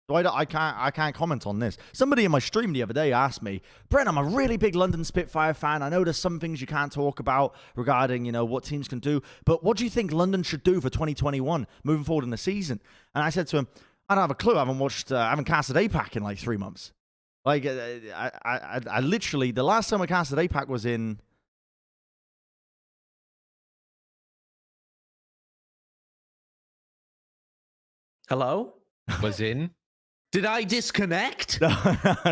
So I can't comment on this. Somebody in my stream the other day asked me, Bren, I'm a really big London Spitfire fan. I know there's some things you can't talk about regarding, what teams can do, but what do you think London should do for 2021 moving forward in the season? And I said to him, I don't have a clue. I haven't casted APAC in like 3 months. Like, I literally, the last time I casted APAC was in... Hello? Was in? Did I disconnect? No.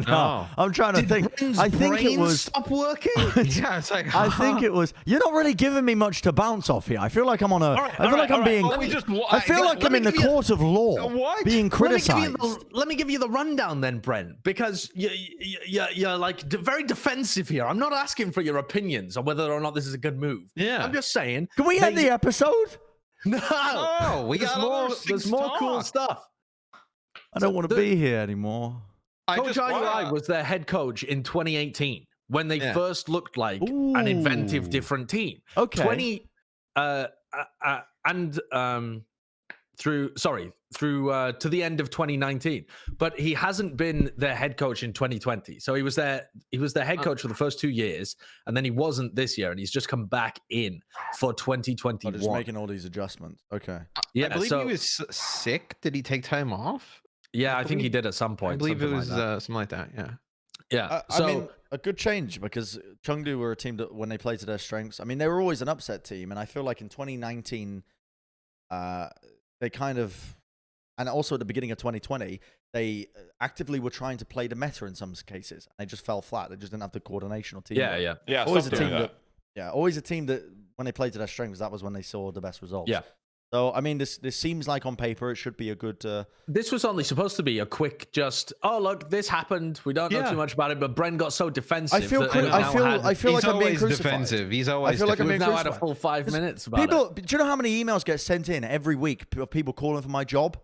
No. I'm trying to think. Bren's I think it brain was... stop working. Yeah, it's like I think it was. You're not really giving me much to bounce off here. I feel like I'm on a. I feel like I'm being. I feel like I'm in the court of law, being criticized. Let me give you the rundown then, Bren, because you're like very defensive here. I'm not asking for your opinions on whether or not this is a good move. Yeah. I'm just saying. Can we end the episode? No. Oh, we got more. There's more cool stuff. I don't want to be here anymore. Coach RUI was their head coach in 2018 when they first looked like an inventive, different team. Okay. Through to the end of 2019, but he hasn't been their head coach in 2020. So he was their head coach for the first 2 years, and then he wasn't this year, and he's just come back in for 2021. Just making all these adjustments. Okay. Yeah, I believe he was sick. Did he take time off? Yeah, I think he did at some point. I believe it was like something like that. Yeah. Yeah. I mean, a good change because Chengdu were a team that when they played to their strengths, I mean, they were always an upset team. And I feel like in 2019, they kind of, and also at the beginning of 2020, they actively were trying to play the meta in some cases. They just fell flat. They just didn't have the coordination or team. Yeah. Always a team always a team that when they played to their strengths, that was when they saw the best results. Yeah. So, I mean, this seems like on paper it should be a good... This was only supposed to be a quick oh, look, this happened. We don't know too much about it, but Bren got so defensive. I feel like I'm being crucified. Defensive. He's always I feel like I'm We've being now had a crucified. full 5 minutes about it. Do you know how many emails get sent in every week of people calling for my job?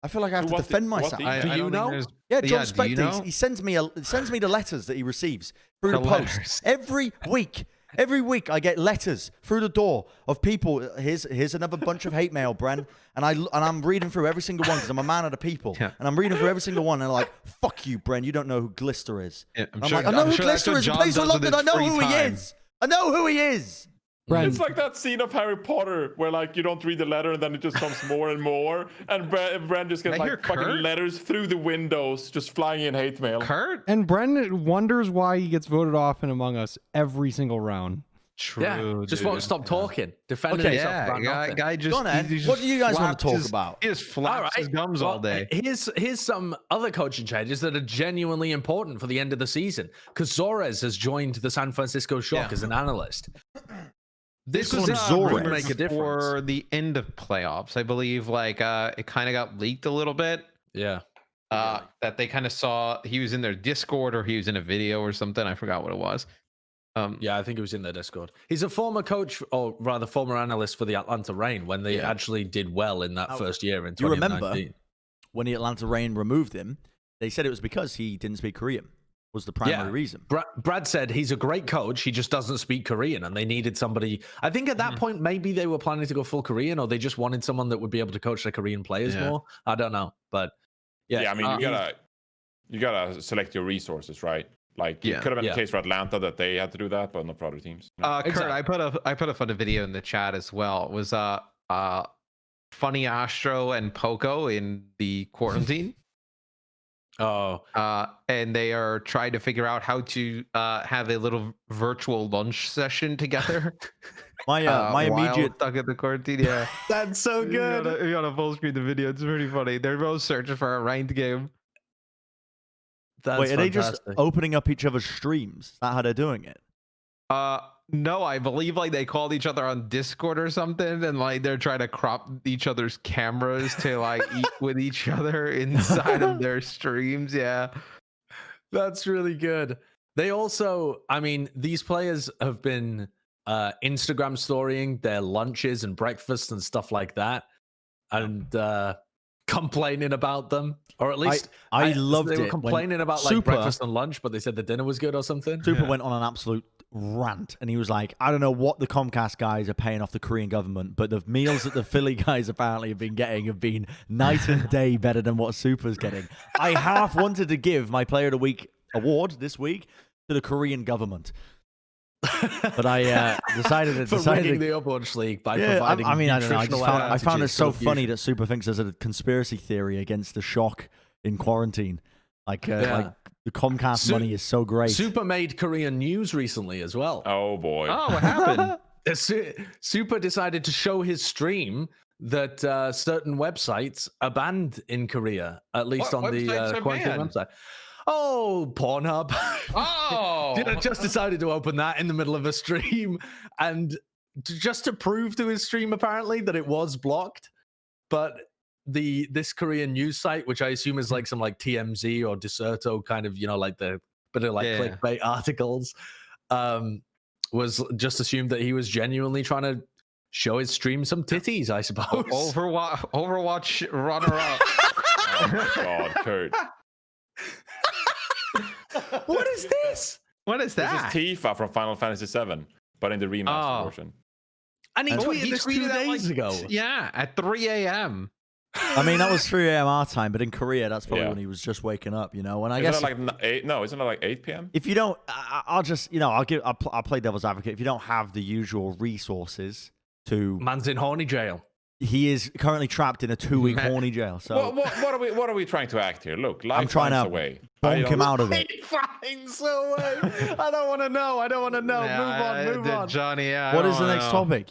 I feel like I have to defend myself. Do you know? Yeah, John Spector. He sends me the letters that he receives through the post every week. Every week I get letters through the door of people. Here's another bunch of hate mail, Bren, and I'm reading through every single one because I'm a man of the people, and I'm reading through every single one, and I'm like, "Fuck you, Bren. You don't know who Glister is." Yeah, I know who Glister is. He plays for London. I know who he is. I know who he is. Bren. It's like that scene of Harry Potter where like you don't read the letter and then it just comes more and more, and Bren just gets like fucking letters through the windows, just flying in hate mail. Kurt? And Bren wonders why he gets voted off in Among Us every single round. True. Yeah, just won't stop talking, defending himself about nothing. Guy just, Go on, Ed. What do you guys want to talk about? He just flaps his gums all day. Here's some other coaching changes that are genuinely important for the end of the season, because Zorez has joined the San Francisco Shock as an analyst. This was Zorez make a difference for the end of playoffs. I believe like it kind of got leaked a little bit. Yeah. That they kind of saw he was in their Discord or he was in a video or something. I forgot what it was. Yeah, I think it was in their Discord. He's a former coach, or rather former analyst for the Atlanta Reign when they actually did well in that first year in 2019. You remember when the Atlanta Reign removed him, they said it was because he didn't speak Korean. was the primary reason. Brad said he's a great coach. He just doesn't speak Korean, and they needed somebody. I think at that point, maybe they were planning to go full Korean, or they just wanted someone that would be able to coach the Korean players more. I don't know, but I mean, you gotta select your resources, right? Like it could have been the case for Atlanta that they had to do that, but not for other teams. Kurt, I put a funny video in the chat as well. It was Funny Astro and Poco in the quarantine. And they are trying to figure out how to have a little virtual lunch session together. My immediate stuck in the quarantine. Yeah, that's so good. You gotta full screen the video. It's pretty funny. They're both searching for a ranked game. Wait, are they just opening up each other's streams? Is that how they're doing it? No, I believe like they called each other on Discord or something, and like they're trying to crop each other's cameras to like eat with each other inside of their streams. Yeah, that's really good. They also, I mean, these players have been Instagram storying their lunches and breakfasts and stuff like that, and complaining about them, or at least I loved it. They were complaining about like breakfast and lunch, but they said the dinner was good or something. Super went on an absolute rant, and he was like, I don't know what the Comcast guys are paying off the Korean government, but the meals that the Philly guys apparently have been getting have been night and day better than what Super's getting. I half wanted to give my Player of the Week award this week to the Korean government, but I decided winning the Overwatch League by providing. I mean, I don't know. I found it so funny that Super thinks there's a conspiracy theory against the shock in quarantine. Like the Comcast money is so great. Super made Korean news recently as well. Oh boy! Oh, what happened? Super decided to show his stream that certain websites are banned in Korea, at least on the quarantine website. Oh, Pornhub. Oh, just decided to open that in the middle of a stream, and just to prove to his stream apparently that it was blocked. But this Korean news site, which I assume is like some like TMZ or Deserto kind of, like the bit of like clickbait articles, was just assumed that he was genuinely trying to show his stream some titties, I suppose. Overwatch runner-up. Oh my God, Kurt. What is this? What is that? This is Tifa from Final Fantasy VII, but in the remastered version. And he tweeted this 2 days ago. Yeah, at 3 a.m. I mean, that was 3 a.m. our time, but in Korea, that's probably when he was just waking up, And I guess isn't it like 8 p.m.? If you don't, I'll just, I'll play devil's advocate. If you don't have the usual resources to, man's in horny jail. He is currently trapped in a 2-week horny jail. So what are we trying to act here? Look, life I'm trying to away. bonk him out of it. Finds a way. I don't want to know. Move on. Johnny, what is the next topic?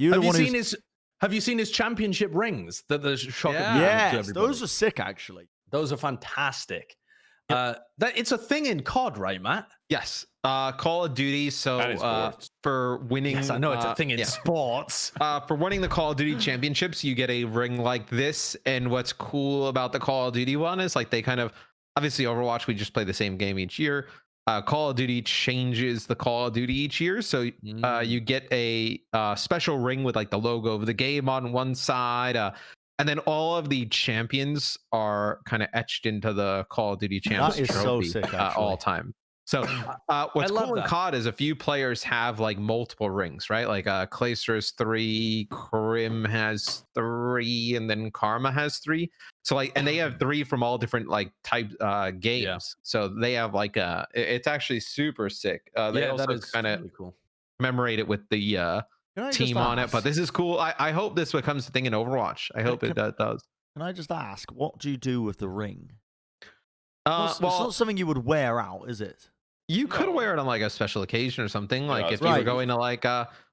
Have you seen his championship rings that the shop? Yes, those are sick, actually. Those are fantastic. It's a thing in COD, right, Matt? Yes. Call of Duty. So for winning, yes, I know it's a thing in sports. For winning the Call of Duty championships, you get a ring like this. And what's cool about the Call of Duty one is like they kind of, obviously Overwatch, we just play the same game each year. Call of Duty changes the Call of Duty each year, so you get a special ring with like the logo of the game on one side, and then all of the champions are kind of etched into the Call of Duty champs trophy so sick, all time. So what's cool in COD is a few players have like multiple rings, right? Like Clayster has 3, Krim has 3, and then Karma has 3. So like, and they have 3 from all different like type games. Yeah. So they have like it's actually super sick. They also kind of really cool. Commemorate it with the team on it. But this is cool. I hope this becomes a thing in Overwatch. I hope it does. Can I just ask, what do you do with the ring? It's not something you would wear out, is it? You could wear it on like a special occasion or something. Like if you were going to like,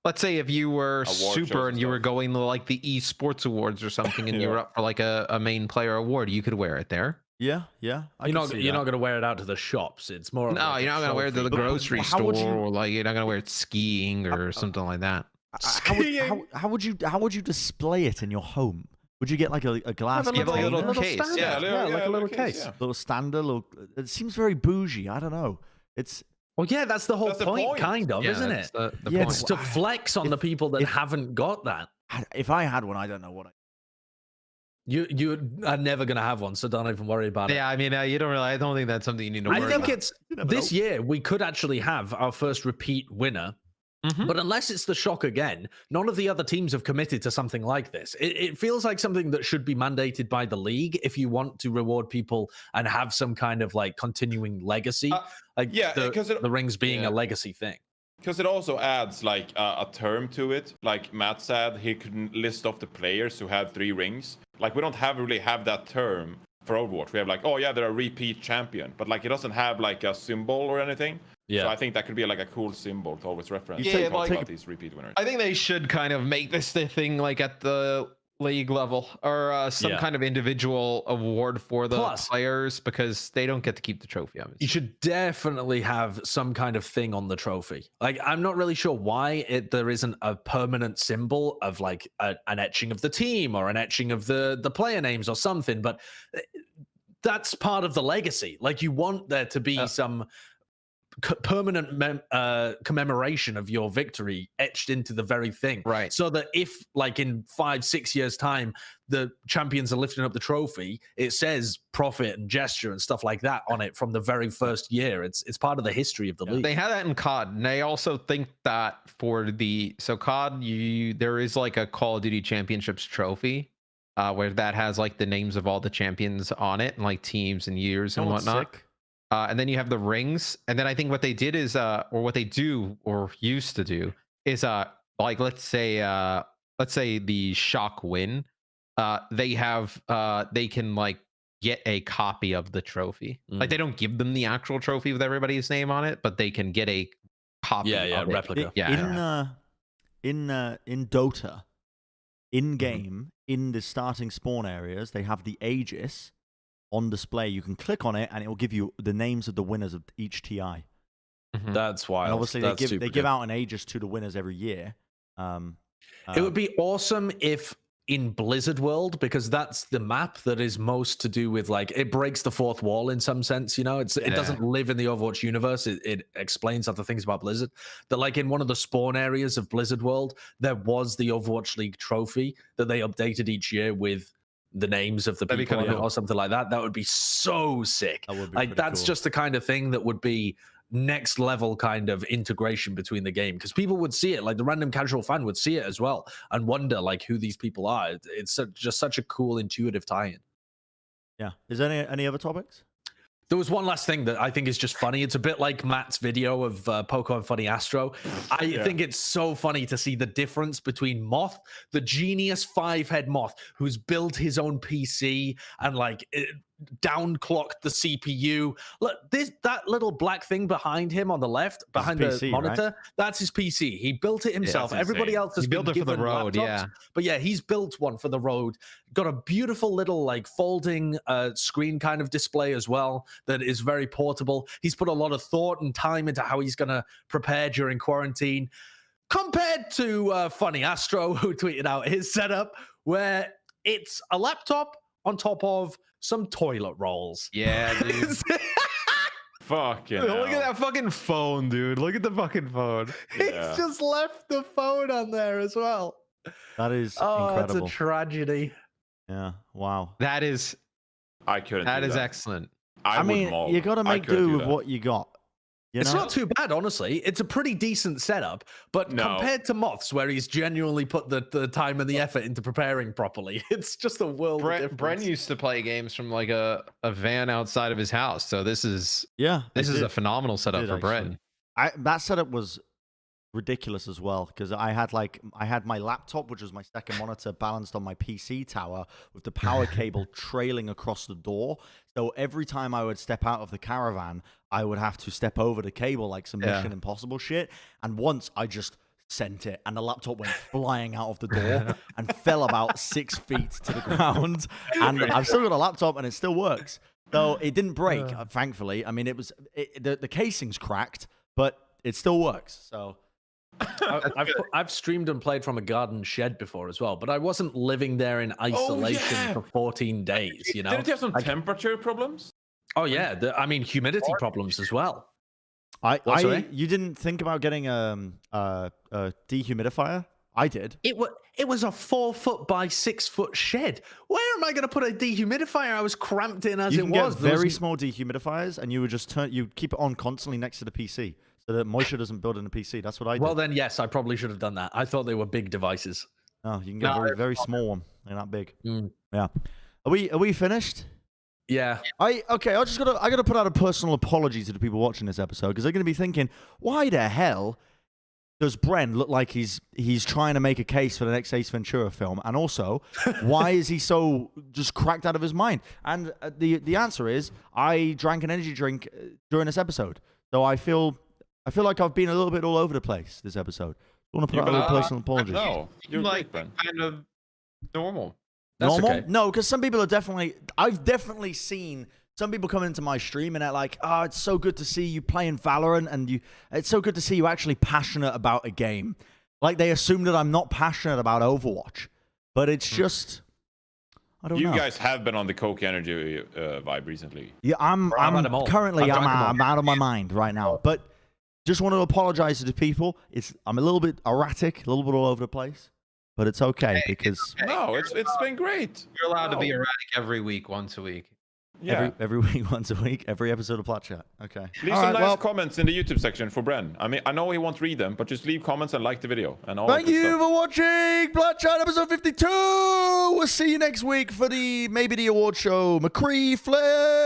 let's say if you were Super and you were going to like the Esports Awards or something, and you were up for like a main player award, you could wear it there. Yeah. You're not going to wear it out to the shops. It's more. No, like you're not going to wear it to the grocery store, or like you're not going to wear it skiing or something like that. How would you display it in your home? Would you get like a glass container? Like a little case. Like a little case. Little standard. It seems very bougie. I don't know. That's the whole point, kind of, isn't it? The point. It's to flex on the people that haven't got that. If I had one, I don't know what You are never going to have one, so don't even worry about it. Yeah, I mean, you don't really. I don't think that's something you need to worry I think about. it's this year we could actually have our first repeat winner. But unless it's the shock again, none of the other teams have committed to something like this. It feels like something that should be mandated by the league if you want to reward people and have some kind of like continuing legacy. Like the rings being a legacy thing. Because it also adds like a term to it. Like Matt said, he could list off the players who had 3 rings. Like we don't really have that term for Overwatch. We have like, oh yeah, they're a repeat champion, but like it doesn't have like a symbol or anything. Yeah. So I think that could be like a cool symbol to always reference. Yeah, Talk like about these repeat winners. I think they should kind of make this the thing like at the league level or some kind of individual award for the players because they don't get to keep the trophy. You should definitely have some kind of thing on the trophy. Like I'm not really sure why there isn't a permanent symbol of like an etching of the team or an etching of the player names or something, but that's part of the legacy. Like you want there to be some permanent commemoration of your victory etched into the very thing, right? So that if like in 5-6 years time the champions are lifting up the trophy, it says profit and gesture and stuff like that on it from the very first year. It's part of the history of the league. They have that in COD, and they also think that for the COD, there is like a Call of Duty Championships trophy where that has like the names of all the champions on it and like teams and years and whatnot. Sick. And then you have the rings, and then I think what they did is, or what they do or used to do is, like let's say the shock win, they can like get a copy of the trophy. Like they don't give them the actual trophy with everybody's name on it, but they can get a copy. of replica. In Dota, in game, in the starting spawn areas, they have the Aegis on display. You can click on it and it will give you the names of the winners of each TI. That's wild. And obviously they give out an Aegis to the winners every year. It would be awesome if in Blizzard World, because that's the map that is most to do with like it breaks the fourth wall in some sense, you know. It doesn't live in the Overwatch universe. It explains other things about Blizzard. That like in one of the spawn areas of Blizzard World, there was the Overwatch League trophy that they updated each year with the names of the people on it or something like that. That would be so sick. That would be like that's cool. just the kind of thing that would be next level kind of integration between the game, because people would see it, like the random casual fan would see it as well and wonder like who these people are. It's just such a cool intuitive tie-in. Yeah. Is there any other topics? There was one last thing that I think is just funny. It's a bit like Matt's video of Pokemon Funny Astro. I think it's so funny to see the difference between Moth, the genius 5-head Moth, who's built his own PC and like downclocked the CPU. Look, that little black thing behind him on the left, behind the PC, monitor, right? That's his PC. He built it himself. that's Everybody insane. else has He built been it for the given road, laptops, yeah. But yeah, he's built one for the road. Got a beautiful little like folding screen kind of display as well that is very portable. He's put a lot of thought and time into how he's going to prepare during quarantine, compared to Funny Astro, who tweeted out his setup where it's a laptop on top of some toilet rolls. Yeah, dude. Fucking Look hell. at that fucking phone, dude. Look at the fucking phone. Yeah. He's just left the phone on there as well. That is That's incredible. a tragedy. Yeah. Wow. That is I couldn't. that do is that. excellent. I would mean, mold. you got to I make couldn't do do with that. what you got. You It's know? not too bad, honestly. It's a pretty decent setup, but No. compared to Moth's, where he's genuinely put the time and the effort into preparing properly, it's just a world of difference. Bren used to play games from like a van outside of his house, so this is a phenomenal setup did, for actually. Bren. That setup was ridiculous as well, because I had my laptop, which was my second monitor, balanced on my PC tower with the power cable trailing across the door. So every time I would step out of the caravan, I would have to step over the cable like some Mission Impossible shit. And once I just sent it, and the laptop went flying out of the door and fell about 6 feet to the ground. And I've still got a laptop, and it still works. So it didn't break, thankfully. I mean, the casing's cracked, but it still works. So. I've streamed and played from a garden shed before as well, but I wasn't living there in isolation for 14 days, you know? Didn't you have some temperature problems? Oh, yeah. I mean, humidity problems as well. You didn't think about getting a dehumidifier? I did. It was a 4 foot by 6 foot shed. Where am I going to put a dehumidifier? I was cramped in as You it can was. get There very was- small dehumidifiers, and you would just you keep it on constantly next to the PC, so that moisture doesn't build in the PC. That's what I did. Well, then yes, I probably should have done that. I thought they were big devices. No, you can get a very, very small one. They're not big. Mm. Yeah. Are we finished? Yeah. I gotta put out a personal apology to the people watching this episode, because they're gonna be thinking, why the hell does Bren look like he's trying to make a case for the next Ace Ventura film? And also, why is he so just cracked out of his mind? And the answer is, I drank an energy drink during this episode, so I feel like I've been a little bit all over the place this episode. I want to put out a little personal apology. No, you're like great, Bren. kind of normal. That's Normal? okay. No, because some people are I've definitely seen some people come into my stream and they're like, oh, it's so good to see you playing Valorant, and it's so good to see you actually passionate about a game. Like, they assume that I'm not passionate about Overwatch, but it's just, I don't know. You guys have been on the Coke Energy vibe recently. Yeah, I'm had them all. currently, I've drank them all. I'm out of my mind right now, but just want to apologize to the people. I'm a little bit erratic, a little bit all over the place, but it's okay because No, it's been great. You're allowed to be No. erratic every week, once a week. Yeah. every week, once a week, every episode of Plat Chat. Okay. Leave All some right, nice well, comments in the YouTube section for Bren. I mean, I know he won't read them, but just leave comments and like the video. And all thank that good you stuff. for watching Plat Chat episode 52. We'll see you next week for maybe the award show. McCree Flip.